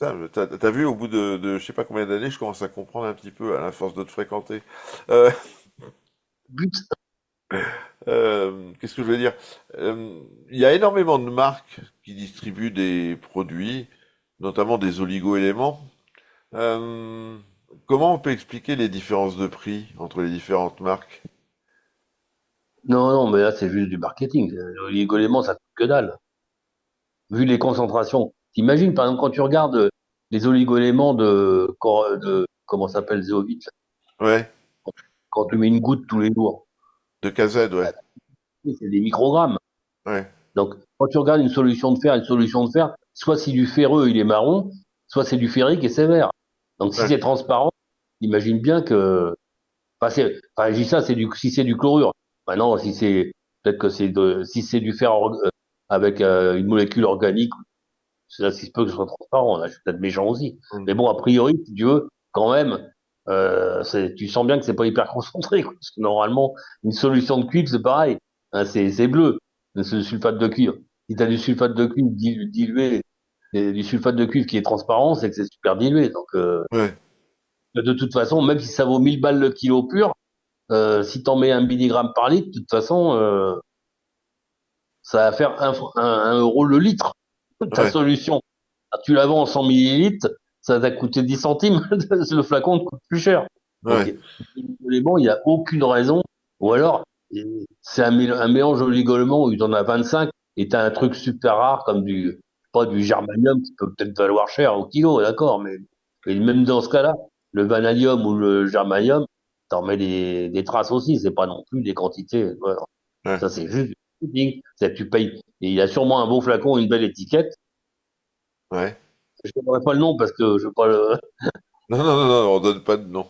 Putain, t'as vu, au bout de je sais pas combien d'années, je commence à comprendre un petit peu à la force de te fréquenter. Euh, But, Qu'est-ce que je veux dire? Il y a énormément de marques qui distribuent des produits, notamment des oligo-éléments. Euh, Comment on peut expliquer les différences de prix entre les différentes marques? non, non, mais là, c'est juste du marketing. L'oligo-élément, ça coûte que dalle. Vu les concentrations. T'imagines, par exemple, quand tu regardes les oligo-éléments comment ça s'appelle, Zeovit, là, Ouais, quand tu mets une goutte tous les jours, de KZ, ouais. bah, c'est des microgrammes. Ouais, Donc, quand tu regardes une solution de fer, soit c'est du ferreux, il est marron, soit c'est du ferrique et c'est vert. Donc, si ouais, c'est transparent, imagine bien que, enfin, je dis ça, si c'est du chlorure. Maintenant, peut-être que si c'est du fer avec une molécule organique, c'est là, si peut que ce soit transparent. Là, je suis peut-être méchant aussi. mm, Mais bon, a priori, si tu veux, quand même, tu sens bien que c'est pas hyper concentré, quoi. Parce que normalement, une solution de cuivre, c'est pareil. Hein, c'est bleu, c'est le sulfate de cuivre. Si tu as du sulfate de cuivre dilué, et du sulfate de cuivre qui est transparent, c'est que c'est super dilué. Donc, ouais, de toute façon, même si ça vaut 1000 balles le kilo pur, si t'en mets 1 milligramme par litre, de toute façon, ça va faire 1 euro le litre, ta ouais, solution. Tu la vends en 100 millilitres, ça t'a coûté 10 centimes, le flacon te coûte plus cher. Donc, ouais, l'élément, il n'y a aucune raison. Ou alors, c'est un mélange oligoéléments où il en a 25 et tu as un truc super rare comme pas du germanium qui peut peut-être valoir cher au kilo, d'accord, mais même dans ce cas-là, le vanadium ou le germanium, t'en mets des traces aussi, c'est pas non plus des quantités. Voilà. ouais, Ça, c'est juste du marketing. Tu payes. Et il y a sûrement un beau flacon, une belle étiquette. ouais. Je ne donnerai pas le nom parce que je veux pas le. Non, non, non, non, on donne pas de nom.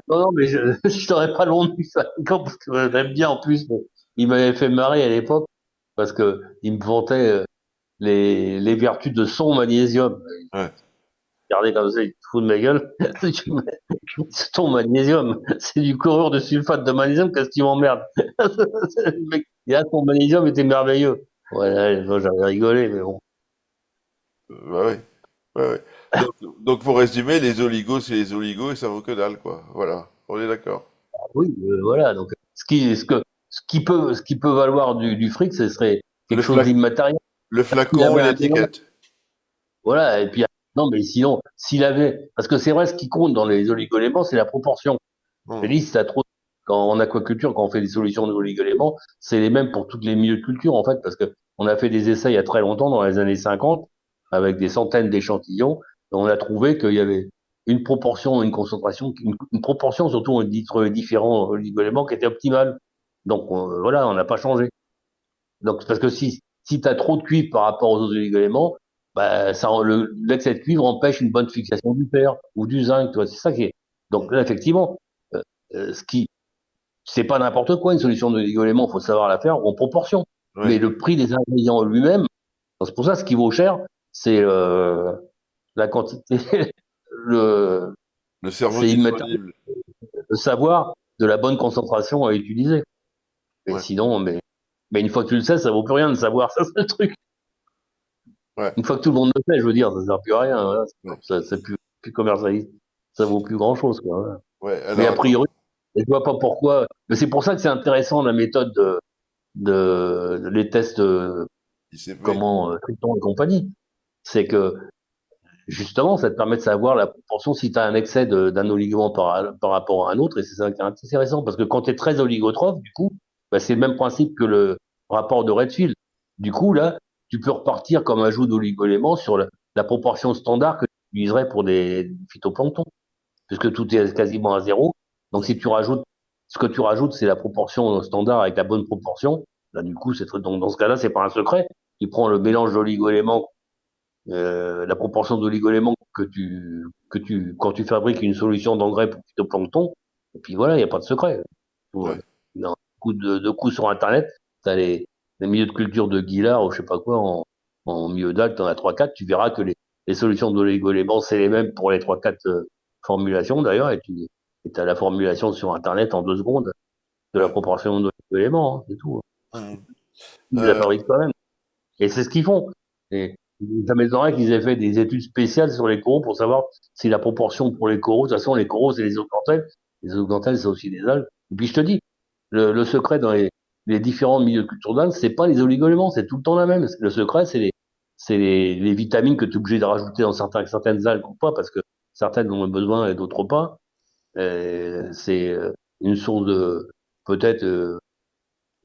Non, non, mais je t'aurais pas le nom du fabricant parce que j'aime bien en plus. Mais il m'avait fait marrer à l'époque parce que il me vantait les vertus de son magnésium. Ouais, Regardez comme ça, il te fout de ma gueule. Son magnésium, c'est du chlorure de sulfate de magnésium, qu'est-ce qui m'emmerde? Le mec, et là, son magnésium était merveilleux. Ouais, moi, j'avais rigolé, mais bon. bah ouais, ouais, ouais. Donc, pour résumer, les oligos, c'est les oligos et ça vaut que dalle, quoi. Voilà, on est d'accord. Oui, voilà. Donc, ce qui peut valoir du fric, ce serait Le quelque chose flac, d'immatériel. le Il flacon et avait un mélange. l'étiquette. Voilà. Et puis, non, mais sinon, parce que c'est vrai, ce qui compte dans les oligoéléments, c'est la proportion. Je Hmm. dis, si t'as trop, en aquaculture, quand on fait des solutions d'oligoéléments, c'est les mêmes pour toutes les milieux de culture, en fait, parce que on a fait des essais il y a très longtemps, dans les années 50, avec des centaines d'échantillons, et on a trouvé qu'il y avait une proportion, une concentration, une proportion, surtout entre les différents oligoéléments, qui était optimale. Donc, voilà, on n'a pas changé. Donc, parce que si tu as trop de cuivre par rapport aux autres oligoéléments, bah, l'excès de cuivre empêche une bonne fixation du fer ou du zinc, tu vois, c'est ça qui est. Donc là, effectivement, euh, ce qui, c'est pas n'importe quoi une solution de oligo-éléments, faut savoir la faire en proportion. Mais Ouais. le prix des ingrédients lui-même, c'est pour ça ce qui vaut cher, c'est la quantité, le, Le cerveau c'est immatériel, disponible. de savoir de la bonne concentration à utiliser. Et Ouais, sinon, mais une fois que tu le sais, ça vaut plus rien de savoir. Ça, c'est le truc. ouais, Une fois que tout le monde le sait, je veux dire, ça sert plus à rien. Voilà. ouais. C'est plus commercialisé. Ça vaut plus grand chose, quoi. Voilà. Ouais, Mais alors a attends, priori, je vois pas pourquoi. Mais c'est pour ça que c'est intéressant la méthode les tests, ICP. comment, Triton et compagnie. C'est que justement, ça te permet de savoir la proportion si tu as un excès d'un oligomément par rapport à un autre, et c'est ça qui est intéressant, parce que quand tu es très oligotrophe, du coup, bah, c'est le même principe que le rapport de Redfield. Du coup, là, tu peux repartir comme ajout d'oligoéléments sur la proportion standard que tu utiliserais pour des phytoplanctons, puisque tout est quasiment à zéro. Donc, Hmm. si tu rajoutes, ce que tu rajoutes, c'est la proportion standard avec la bonne proportion. Là, du coup, donc dans ce cas-là, c'est pas un secret. Tu prends le mélange d'oligoéléments, la proportion d'oligoéléments quand tu fabriques une solution d'engrais pour phytoplancton, et puis voilà, il n'y a pas de secret. Ouais, Dans un coup de coups sur Internet, tu as les milieux de culture de Guillard ou je sais pas quoi en milieu d'algue, tu en as 3-4, tu verras que les solutions d'oligoéléments, c'est les mêmes pour les 3-4 formulations d'ailleurs, et tu as la formulation sur Internet en 2 secondes de la ouais. proportion d'oligoéléments, hein, c'est tout. Hmm. Ils la Euh, fabriquent quand même. Et c'est ce qu'ils font. Et ça m'étonnerait qu'ils aient fait des études spéciales sur les coraux pour savoir si la proportion pour les coraux, de toute façon, les coraux, c'est les zooxanthelles. Les zooxanthelles, c'est aussi des algues. Et puis, je te dis, le secret dans les différents milieux de culture d'algues, c'est pas les oligoéléments, c'est tout le temps la même. Le secret, c'est les vitamines que tu es obligé de rajouter dans certaines algues ou pas, parce que certaines en ont besoin et d'autres pas. C'est une source peut-être,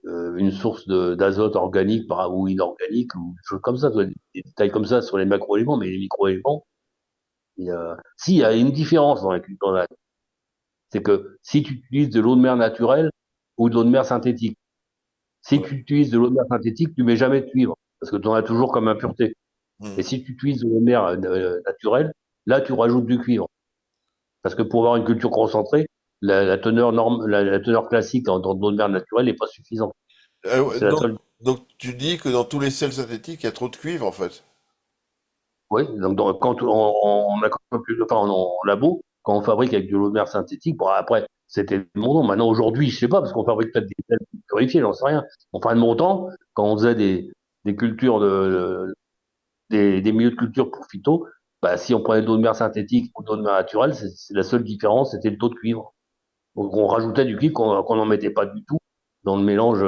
une source d'azote organique ou inorganique ou des choses comme ça, des détails comme ça sur les macro-éléments, mais les micro-éléments, si, il y a une différence dans la culture de c'est que si tu utilises de l'eau de mer naturelle ou de l'eau de mer synthétique, si ouais. tu utilises de l'eau de mer synthétique, tu mets jamais de cuivre, parce que tu en as toujours comme impureté. Et Hmm. si tu utilises de l'eau de mer naturelle, là, tu rajoutes du cuivre. Parce que pour avoir une culture concentrée, la teneur la teneur classique dans de l'eau de mer naturelle n'est pas suffisante. Donc Ouais, c'est la seule. donc tu dis que dans tous les sels synthétiques, il y a trop de cuivre en fait. Oui, donc quand on a enfin, en labo, quand on fabrique avec de l'eau de mer synthétique, bon après, c'était mon nom. Maintenant, aujourd'hui, je sais pas, parce qu'on fabrique peut-être des sels purifiés, j'en sais rien. Enfin, de mon temps, quand on faisait des cultures des milieux de culture pour phyto, bah, si on prenait de l'eau de mer synthétique ou de l'eau de mer naturelle, c'est la seule différence, c'était le taux de cuivre. Donc, on rajoutait du cuivre qu'on n'en mettait pas du tout dans le mélange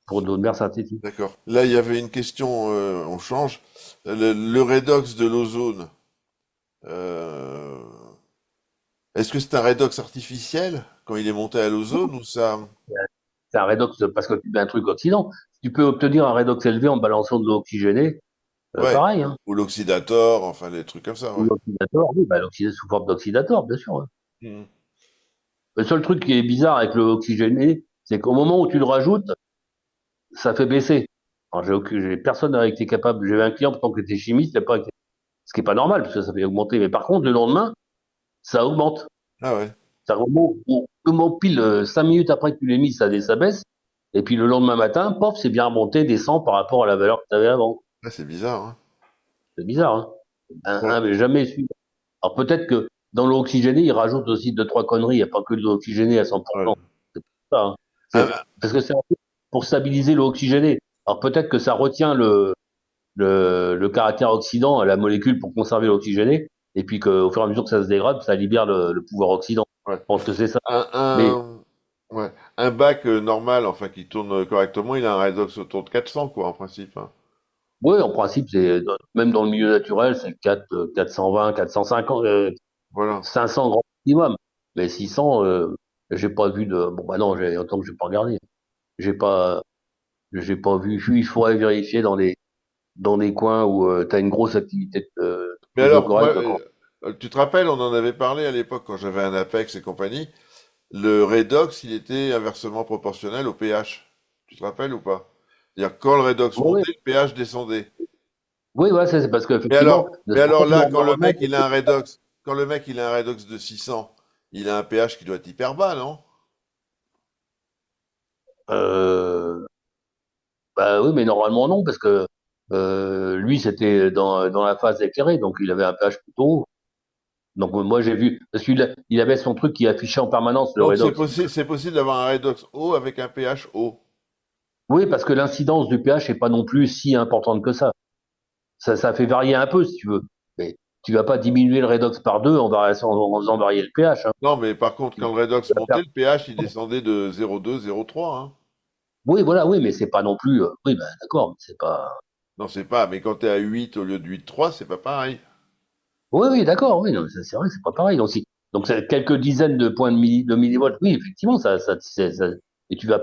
pour de l'eau de mer synthétique. D'accord. Là, il y avait une question, on change. Le redox de l'ozone, euh, est-ce que c'est un redox artificiel quand il est monté à l'ozone ou ça... C'est un redox parce que tu mets un truc oxydant. Tu peux obtenir un redox élevé en balançant de l'eau oxygénée. Ouais. Pareil, hein. Ou l'oxydator, enfin des trucs comme ça, Ou ouais. l'oxydator, oui, bah, sous forme d'oxydator, bien sûr. Hein. Hmm. Le seul truc qui est bizarre avec le oxygéné, c'est qu'au moment où tu le rajoutes, ça fait baisser. Alors, j'ai personne avec qui est capable. J'ai un client pourtant qui était chimiste, ce qui est pas normal parce que ça fait augmenter. Mais par contre, le lendemain, ça augmente. Ah ouais. Ça au pile 5 minutes après que tu l'aies mis, ça baisse. Et puis le lendemain matin, pof, c'est bien remonté, descend par rapport à la valeur que tu avais avant. Ah, c'est bizarre, hein. C'est bizarre, hein. Ouais. Mais jamais su. Alors peut-être que dans l'eau oxygénée, ils rajoutent aussi deux, trois conneries. Il n'y a pas que de l'eau oxygénée à Ouais. 100%. C'est pour ça, hein. Un- Parce que c'est un peu pour stabiliser l'eau oxygénée. Alors peut-être que ça retient le caractère oxydant à la molécule pour conserver l'oxygéné. Et puis qu'au fur et à mesure que ça se dégrade, ça libère le pouvoir oxydant. ouais. Je pense que c'est ça. Un, Mais ouais. Un bac normal, enfin qui tourne correctement, il a un redox autour de 400, quoi, en principe, hein. oui, en principe, même dans le milieu naturel, c'est 420, 450, Voilà. 500 grand minimum. Mais 600, j'ai pas vu de. Bon, bah non, j'ai autant que j'ai pas regardé. J'ai pas, j'ai pas vu. Il faudrait vérifier dans des coins où tu as une grosse activité Mais alors, moi, photographique. Encore. tu te rappelles, on en avait parlé à l'époque quand j'avais un Apex et compagnie. Le redox, il était inversement proportionnel au pH. Tu te rappelles ou pas? C'est-à-dire, quand le redox Oui, montait, le pH descendait. oui, ouais, c'est parce qu'effectivement, Mais en alors fait, là, normalement, quand le mec, il a un redox de 600, il a un pH qui doit être hyper bas, non? euh, bah oui, mais normalement non, parce que lui, c'était dans la phase éclairée, donc il avait un pH plutôt haut. Donc moi j'ai vu, parce il avait son truc qui affichait en permanence le Donc redox. c'est possible d'avoir un redox haut avec un pH haut. Oui, parce que l'incidence du pH est pas non plus si importante que ça. Ça fait varier un peu si tu veux. Mais tu vas pas diminuer le redox par deux en faisant varier le pH. Hein. Non, mais par contre, Tu quand le redox vas montait, faire- le pH il descendait de 0,2, 0,3. Hein. Oui, voilà, oui, mais c'est pas non plus. Oui, ben d'accord, mais c'est pas. Non, c'est pas, mais quand t'es à 8 au lieu de 8,3, c'est pas pareil. Oui, oui, d'accord, oui, non, c'est vrai que c'est pas pareil. Donc c'est quelques dizaines de points de millivolts. Oui, effectivement, et tu vas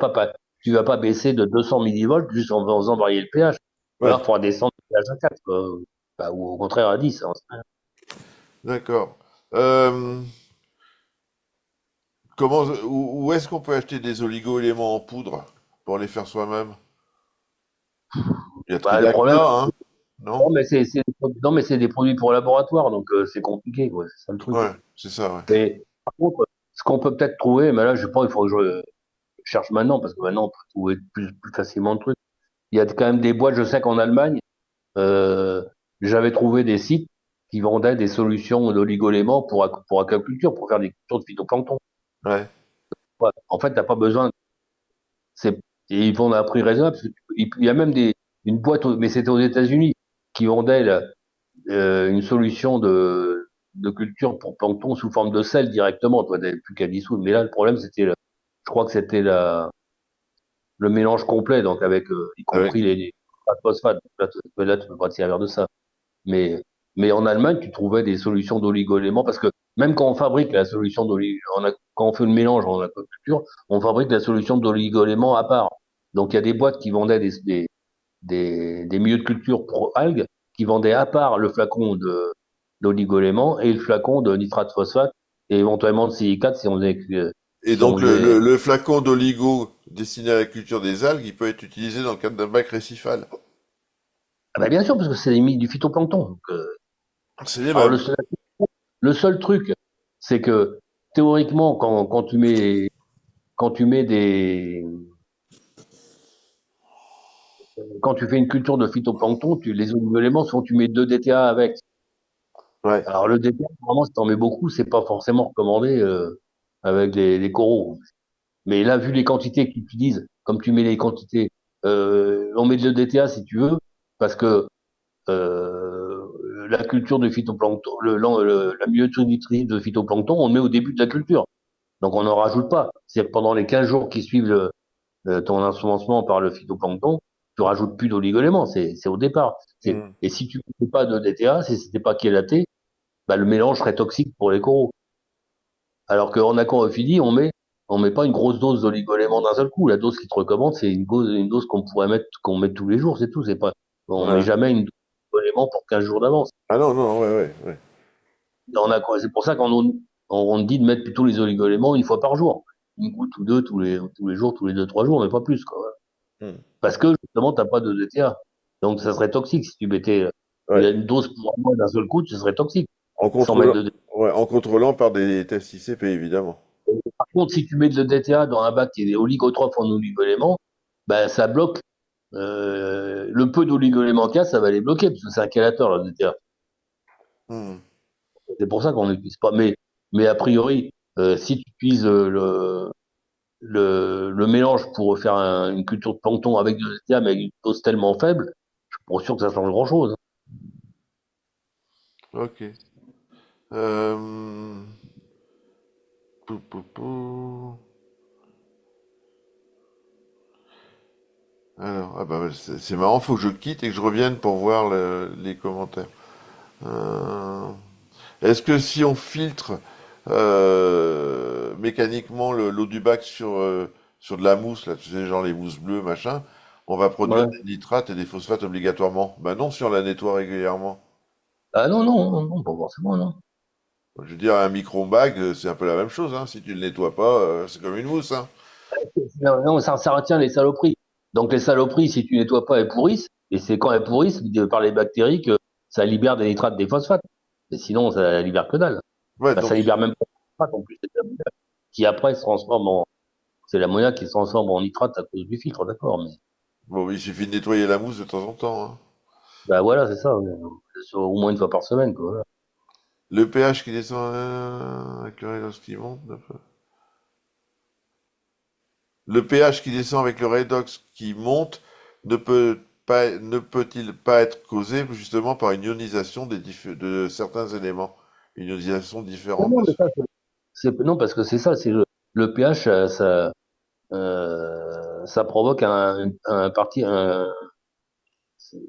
pas baisser de 200 millivolts juste en faisant varier le pH. Ou Ouais, alors, il faudra descendre le pH à 4, quoi. Bah, ou au contraire à 10. Hein. d'accord. Euh, où est-ce qu'on peut acheter des oligo-éléments en poudre pour les faire soi-même? Il y a Bah, le problème, Tridacna, hein? Non? non, mais non, mais c'est des produits pour laboratoire, donc c'est compliqué, quoi. C'est ça le truc. Ouais, c'est ça, ouais. Mais par contre, ce qu'on peut peut-être trouver, mais là, je sais pas, il faut que je cherche maintenant, parce que maintenant, on peut trouver plus facilement le truc. Il y a quand même des boîtes, je sais qu'en Allemagne, euh, j'avais trouvé des sites qui vendaient des solutions d'oligoéléments pour aquaculture, pour faire des cultures de phytoplancton. Ouais. Ouais. En fait, t'as pas besoin. C'est, et ils vendent à un prix raisonnable. Parce que il y a même une boîte, mais c'était aux États-Unis, qui vendait une solution de culture pour plancton sous forme de sel directement. Toi, t'avais plus qu'à dissoudre. Mais là, le problème, je crois que c'était le mélange complet, donc avec y Avec... compris les phosphates. Là, tu peux pas te servir de ça. Mais, mais en Allemagne, tu trouvais des solutions d'oligo-éléments parce que même quand on fabrique la solution quand on fait le mélange en aquaculture, on fabrique la solution d'oligo-éléments à part. Donc il y a des boîtes qui vendaient des milieux de culture pour algues qui vendaient à part le flacon d'oligo-éléments et le flacon de nitrate phosphate et éventuellement de silicate Et si on donc faisait. le flacon d'oligo destiné à la culture des algues, il peut être utilisé dans le cadre d'un bac récifal. Ah ben bien sûr parce que c'est limite du phytoplancton. Donc, C'est les alors mêmes. le seul truc, c'est que théoriquement, quand tu mets quand tu fais une culture de phytoplancton, les oligo-éléments sont, tu mets 2 DTA avec. Ouais. Alors le DTA, normalement, si t'en mets beaucoup, c'est pas forcément recommandé avec des coraux. Mais là, vu les quantités qu'ils utilisent, comme tu mets les quantités, on met de l'EDTA si tu veux, parce que la culture de phytoplancton, la nutritive de phytoplancton, on le met au début de la culture. Donc on n'en rajoute pas. C'est pendant les 15 jours qui suivent ton ensemencement par le phytoplancton, tu rajoutes plus d'oligoéléments, c'est au départ. Hmm. Et si tu ne mets pas de DTA, si c'était pas chélaté, bah, le mélange serait toxique pour les coraux. Alors qu'en aquarophilie, on met pas une grosse dose d'oligoéléments d'un seul coup. La dose qui te recommande, c'est une dose qu'on met tous les jours, c'est tout. C'est pas, on met Ouais. jamais une dose d'oligoéléments pour 15 jours d'avance. Ah non, non, ouais, ouais, ouais. C'est pour ça on dit de mettre plutôt les oligoéléments une fois par jour. Une goutte ou deux tous les jours, tous les deux, trois jours, mais pas plus, quoi. Hmm. Parce que, justement, t'as pas de DTA. Donc, ça serait toxique si tu mettais Ouais. une dose pour moi d'un seul coup, ce serait toxique. En Sans mettre contrôlant, de DTA. ouais, en contrôlant par des tests ICP, évidemment. Par contre, si tu mets de DTA dans un bac qui est oligotrophe en oligoéléments, ben, ça bloque. Le peu d'oligoéléments qu'il y a, ça va les bloquer, parce que c'est un chélateur, le DTA. Hmm. C'est pour ça qu'on n'utilise pas. Mais a priori, si tu utilises le mélange pour faire une culture de plancton avec de DTA, mais avec une dose tellement faible, je suis pas sûr que ça change grand-chose. Ok. Euh... pou, pou, pou. Alors, ah bah, ouais, c'est marrant, faut que je quitte et que je revienne pour voir les commentaires. Euh, Est-ce que si on filtre mécaniquement l'eau du bac sur de la mousse, là, tu sais, genre les mousses bleues, machin, on va produire Ouais. des nitrates et des phosphates obligatoirement? Bah non, si on la nettoie régulièrement. Ah non, non, non, non, pas forcément, non. Je veux dire, un micro-bag, c'est un peu la même chose, hein. Si tu le nettoies pas, c'est comme une mousse, hein. Non, non, ça retient les saloperies. Donc les saloperies, si tu nettoies pas, elles pourrissent. Et c'est quand elles pourrissent, par les bactéries, que ça libère des nitrates, des phosphates. Et sinon, ça libère que dalle. Ouais, Bah, ça donc, libère même pas de nitrate en plus. C'est de l'ammoniac qui après se transforme c'est l'ammoniac qui se transforme en nitrate à cause du filtre, d'accord. Mais bon, il suffit de nettoyer la mousse de temps en temps, hein. bah voilà, c'est ça. Ouais. Au moins une fois par semaine, quoi. Voilà. Le pH qui descend avec le redox qui monte. Le pH qui descend avec le redox qui monte ne peut-il pas être causé justement par une ionisation de certains éléments, une ionisation Non, différente non, des mais autres. ça, non, parce que c'est ça, le pH, ça provoque un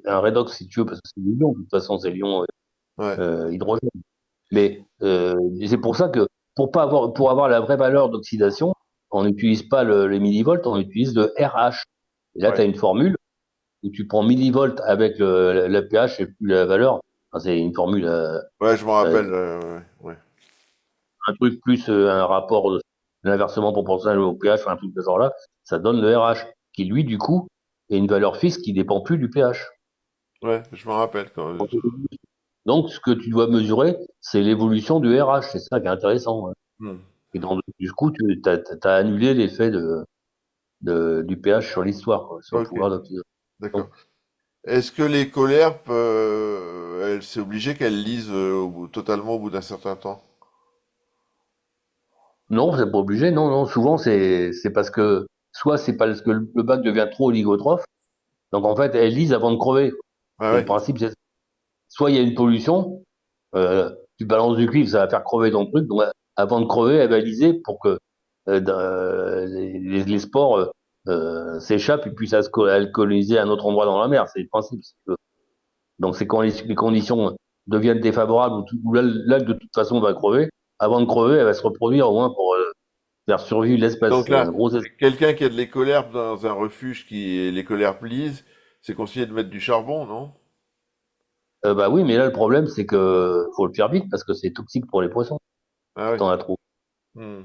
redox, si tu veux, parce que c'est des ions, de toute façon, c'est l'ion Ouais, hydrogène. Mais c'est pour ça que pour avoir la vraie valeur d'oxydation, on n'utilise pas les millivolts, on utilise le RH. Et là, tu ouais, as une formule où tu prends millivolts avec le pH et puis la valeur. Enfin, c'est une formule ouais, je m'en avec rappelle. Ouais. un truc plus un rapport l'inversement proportionnel au pH, un truc de ce genre-là, ça donne le RH, qui lui, du coup, est une valeur fixe qui dépend plus du pH. Ouais, je m'en rappelle quand même. Donc, ce que tu dois mesurer, c'est l'évolution du RH. C'est ça qui est intéressant, hein. Hmm. Et donc, du coup, tu as annulé l'effet du pH sur l'histoire, quoi, sur le Ok, pouvoir d'oxydation. d'accord. Donc, Est-ce que les colerpes, c'est obligé qu'elles lisent totalement au bout d'un certain temps? non, c'est pas obligé. Non, non. Souvent, c'est parce que soit c'est parce que le bac devient trop oligotrophe. Donc, en fait, elles lisent avant de crever. Ah C'est le ouais, principe. Soit il y a une pollution, tu balances du cuivre, ça va faire crever ton truc. Donc, avant de crever, elle va liser pour que les spores s'échappent et puissent alcooliser à un autre endroit dans la mer. C'est le principe. Si tu veux. Donc, c'est quand les conditions deviennent défavorables où l'algue de toute façon va crever. Avant de crever, elle va se reproduire au moins pour faire survivre l'espèce. donc C'est un là, gros espèce. quelqu'un qui a de l'écolerpe dans un refuge qui l'écolerpe lise, c'est conseillé de mettre du charbon, non? Bah oui, mais là, le problème, c'est que faut le faire vite parce que c'est toxique pour les poissons. Ah Si oui. t'en as trop. Hmm.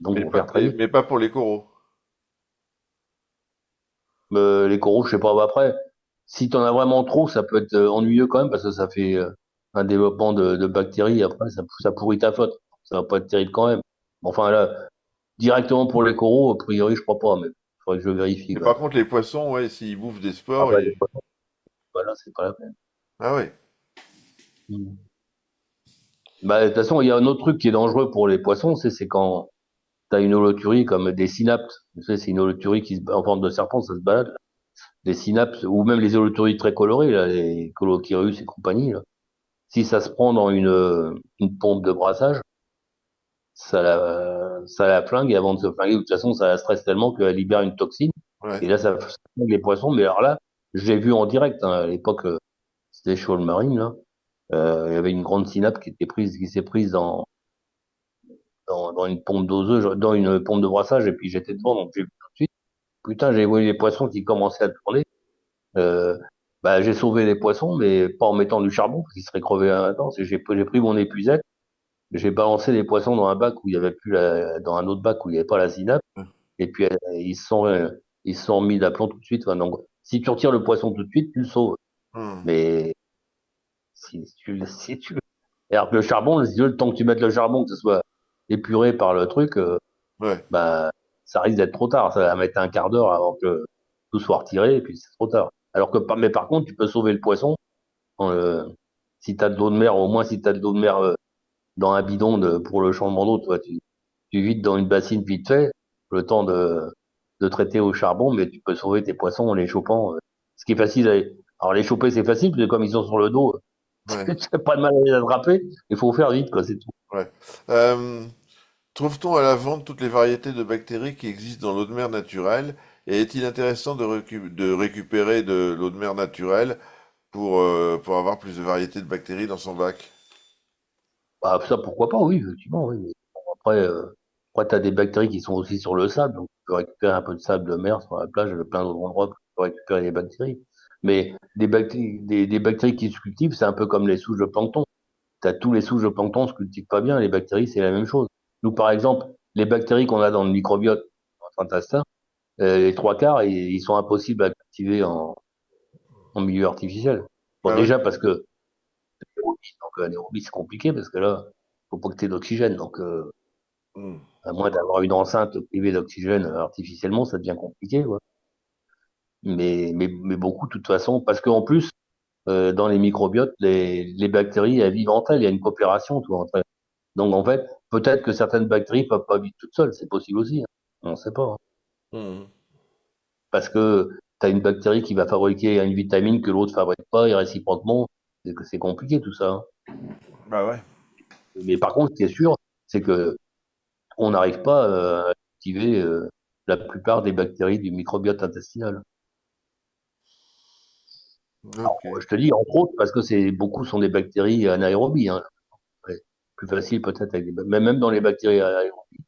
Donc, faut faire très vite. Mais pas pour les coraux. Les coraux, je sais pas. Bah, après, si t'en as vraiment trop, ça peut être ennuyeux quand même parce que ça fait un développement de bactéries. Après, ça pourrit ta flotte. Ça va pas être terrible quand même. Enfin là, directement pour les coraux, a priori, je crois pas, mais faudrait que je vérifie Et quand même. par contre, les poissons, ouais, s'ils bouffent des spores, Après, les poissons, voilà, c'est pas la peine. ah ouais. Mhm. Bah, de toute façon, il y a un autre truc qui est dangereux pour les poissons, c'est quand t'as une holoturie comme des synaptes. Tu sais, c'est une holoturie en forme de serpent, ça se balade. Des synaptes, ou même les holoturies très colorées, là, les Colochirus et compagnie, là. Si ça se prend dans une pompe de brassage, ça la flingue et avant de se flinguer, de toute façon, ça la stresse tellement qu'elle libère une toxine. Ouais. Et là, ça flingue les poissons. Mais alors là, je l'ai vu en direct, hein, à l'époque, c'était chez Marine, là. Il y avait une grande synapse qui s'est prise dans une pompe doseuse, dans une pompe de brassage, et puis j'étais devant, donc j'ai vu tout de suite. Putain, j'ai vu les poissons qui commençaient à tourner. Euh, Bah, j'ai sauvé les poissons, mais pas en mettant du charbon, parce qu'ils seraient crevés à un temps. J'ai pris mon épuisette. J'ai balancé les poissons dans un bac où il y avait plus dans un autre bac où il n'y avait pas la synapse. Et puis, ils se sont mis d'aplomb tout de suite. Enfin, donc, si tu retires le poisson tout de suite, tu le sauves. Hmm. Mais si tu, alors que le charbon, si tu veux, le temps que tu mettes le charbon, que ce soit épuré par le truc, Ouais. bah, ça risque d'être trop tard. Ça va mettre un quart d'heure avant que tout soit retiré et puis c'est trop tard. Mais par contre, tu peux sauver le poisson si tu as de l'eau de mer, au moins si tu as de l'eau de mer dans un bidon pour le changement d'eau, toi, tu vides dans une bassine vite fait, le temps de traiter au charbon, mais tu peux sauver tes poissons en les chopant. Ce qui est facile, alors les choper c'est facile, parce que comme ils sont sur le dos, Ouais. tu n'as pas de mal à les attraper, il faut faire vite, quoi, c'est tout. Ouais. Euh, Trouve-t-on à la vente toutes les variétés de bactéries qui existent dans l'eau de mer naturelle? Et est-il intéressant de récupérer de l'eau de mer naturelle pour avoir plus de variétés de bactéries dans son bac? Bah, ça, pourquoi pas, oui, effectivement, oui. Mais bon, après, tu as des bactéries qui sont aussi sur le sable, donc tu peux récupérer un peu de sable de mer sur la plage, il y a plein d'autres endroits pour récupérer les bactéries. Mais des bactéries qui se cultivent, c'est un peu comme les souches de plancton. Tu as tous les souches de plancton se cultivent pas bien, les bactéries, c'est la même chose. Nous, par exemple, les bactéries qu'on a dans le microbiote, dans intestin, les trois quarts, ils sont impossibles à cultiver en milieu artificiel. Bon, Ah ouais? déjà parce que anaérobie, donc anaérobie, c'est compliqué parce que là, faut pas que tu aies d'oxygène. Donc, Hmm. à moins d'avoir une enceinte privée d'oxygène artificiellement, ça devient compliqué, quoi. Mais beaucoup, de toute façon, parce qu'en plus, dans les microbiotes, les bactéries, elles vivent entre elles. Il y a une coopération, tu vois, entre elles. Donc, en fait, peut-être que certaines bactéries peuvent pas vivre toutes seules. C'est possible aussi, hein. On ne sait pas, hein. Mhm. Parce que tu as une bactérie qui va fabriquer une vitamine que l'autre fabrique pas, et réciproquement. C'est compliqué, tout ça, hein. Bah ouais. Mais par contre, ce qui est sûr, c'est que on n'arrive pas à cultiver la plupart des bactéries du microbiote intestinal. Ok. Je te dis, entre autres, parce que beaucoup sont des bactéries anaérobies, hein. Ouais. Plus facile peut-être mais même dans les bactéries anaérobies,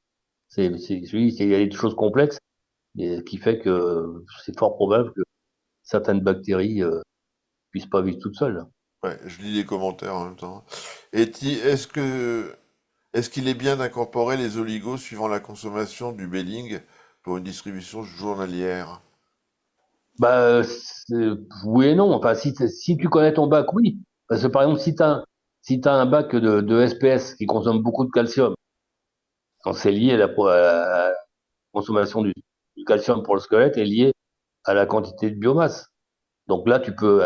il y a des choses complexes, et qui fait que c'est fort probable que certaines bactéries puissent pas vivre toutes seules. Ouais, je lis les commentaires en même temps. Est-ce qu'il est bien d'incorporer les oligos suivant la consommation du Belling pour une distribution journalière? Bah, oui et non. Enfin, si tu connais ton bac, oui. Parce que par exemple, si t'as un bac de SPS qui consomme beaucoup de calcium, quand c'est lié à la consommation du calcium pour le squelette est lié à la quantité de biomasse. Donc là, tu peux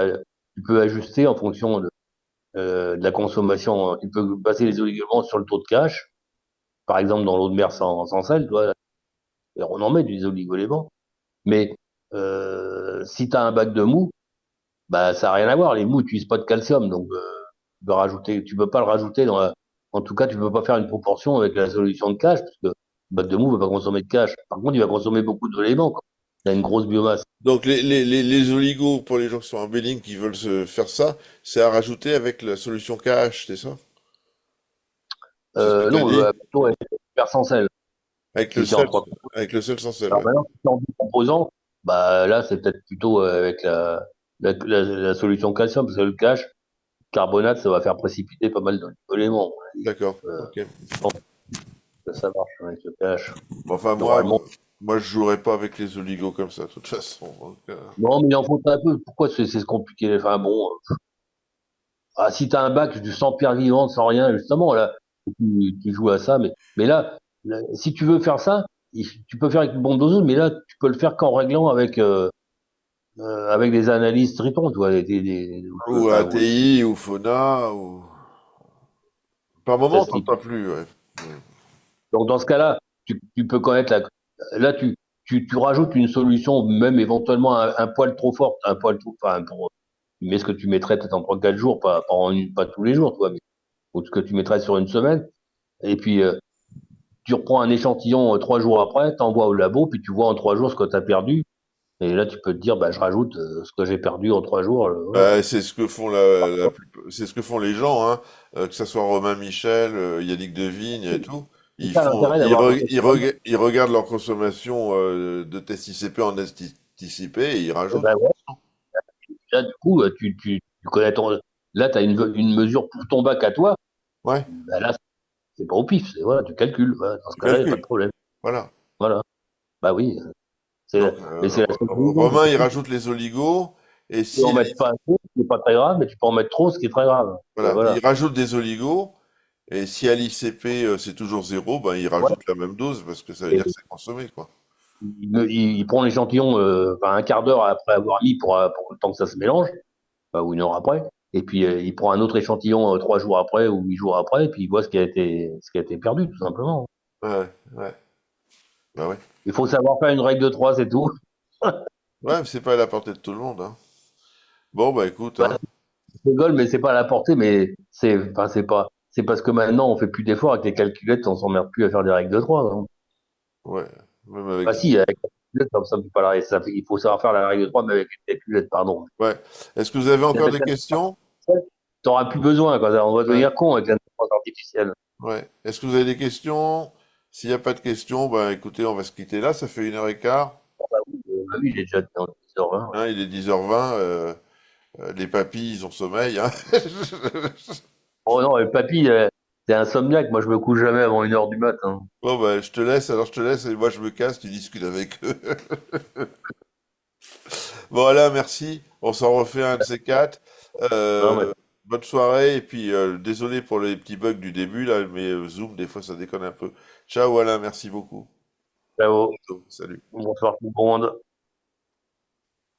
ajuster en fonction de la consommation. Tu peux baser les oligoments sur le taux de cash. Par exemple, dans l'eau de mer sans sel, tu vois, on en met des oligoéléments. Mais si tu as un bac de mou, bah ça n'a rien à voir. Les mous n'utilisent pas de calcium, donc tu peux pas le rajouter en tout cas, tu peux pas faire une proportion avec la solution de cash, parce que le bac de mou ne va pas consommer de cash. Par contre, il va consommer beaucoup d'éléments, quoi. Il a une grosse biomasse. Donc les oligos, pour les gens qui sont en Belling, qui veulent se faire ça, c'est à rajouter avec la solution KH, c'est ça? C'est ce que tu as Non, dit? plutôt faire sans sel, Avec le si c'est en sel, trois. avec le sel sans sel, Alors ouais. maintenant, si c'est en deux composants, bah là, c'est peut-être plutôt avec la solution calcium, parce que le cash, carbonate, ça va faire précipiter pas mal d'éléments. D'accord, Euh, ok. je pense que ça marche avec le cash. Bon, enfin, Normalement. moi, je jouerais pas avec les oligos comme ça, de toute façon. Donc, Non, mais il en faut un peu. Pourquoi c'est compliqué? Enfin bon, si tu as un bac du sans pierre vivante, sans rien, justement, là, tu joues à ça. Mais là, si tu veux faire ça, tu peux faire avec une bombe d'ozone, mais là, tu peux le faire qu'en réglant avec des analyses Triton, tu vois, ou enfin, ATI, ou Fauna, ou... Par moment, on t'en classique. pas plus, ouais. Donc dans ce cas-là, tu peux connaître là, tu rajoutes une solution, même éventuellement un poil trop fort, un poil trop, enfin, tu mets ce que tu mettrais peut-être en 3-4 jours, pas tous les jours, toi, mais ou ce que tu mettrais sur une semaine. Et puis, tu reprends un échantillon 3 jours après, t'envoies au labo, puis tu vois en 3 jours ce que tu as perdu. Et là, tu peux te dire, bah, je rajoute ce que j'ai perdu en 3 jours. Voilà. C'est ce que font c'est ce que font les gens, hein. Que ce soit Romain Michel, Yannick Devigne et tout. C'est ça l'intérêt d'avoir un échantillon. Ils regardent leur consommation de test ICP en anticipé et ils Et rajoutent. ben, ouais. Là, du coup, tu connais là, tu as une mesure pour ton bac à toi. Ouais, Bah, là, c'est pas au pif. Voilà, tu calcules. Voilà. Dans ce tu cas-là, il n'y a pas de calcules. problème. Voilà. Voilà. Bah oui. Donc, Mais c'est la seule solution. Romain, il rajoute les oligos et Tu peux si en mettre pas assez, ce qui n'est pas très grave, mais tu peux en mettre trop, ce qui est très grave. voilà, Voilà. il rajoute des oligos et si à l'ICP c'est toujours zéro, ben il Ouais. rajoute la même dose parce que ça veut Et dire que c'est consommé, quoi. il prend l'échantillon enfin, un quart d'heure après avoir mis pour le temps que ça se mélange, enfin, ou une heure après. Et puis il prend un autre échantillon 3 jours après ou 8 jours après, et puis il voit ce qui a été perdu, tout simplement. Ouais, ouais, bah ouais. Il faut savoir faire une règle de 3, c'est tout. Ouais, mais c'est pas à la portée de tout le monde, hein. Bon, bah écoute, Bah, hein. je rigole, mais c'est pas à la portée, mais enfin, c'est parce que maintenant on fait plus d'efforts avec les calculettes, on s'emmerde plus à faire des règles de 3, hein. Ouais, même avec. Bah si, avec la calculette, ça me fait pas il faut savoir faire la règle de 3, mais avec une calculette, pardon. Ouais. Est-ce que vous avez encore Avec des questions? t'auras plus besoin, quoi. On va Ouais, devenir con avec l'intelligence artificielle. ouais. Est-ce que vous avez des questions? S'il n'y a pas de questions, bah écoutez, on va se quitter là. Ça fait 1h15. Bah oui, il est déjà 10h20. Hein, il est 10h20. Les papis, ils ont sommeil, hein. Oh non, et papy, t'es insomniaque. Moi, je me couche jamais avant 1h du matin. Bon, bah je te laisse, alors je te laisse et moi je me casse, tu discutes avec eux. Voilà, merci. On s'en refait un de ces quatre. Non, mais Euh, Bonne soirée et puis désolé pour les petits bugs du début là, mais Zoom des fois ça déconne un peu. Ciao, voilà, merci beaucoup. ciao. Salut. Bonsoir tout le monde.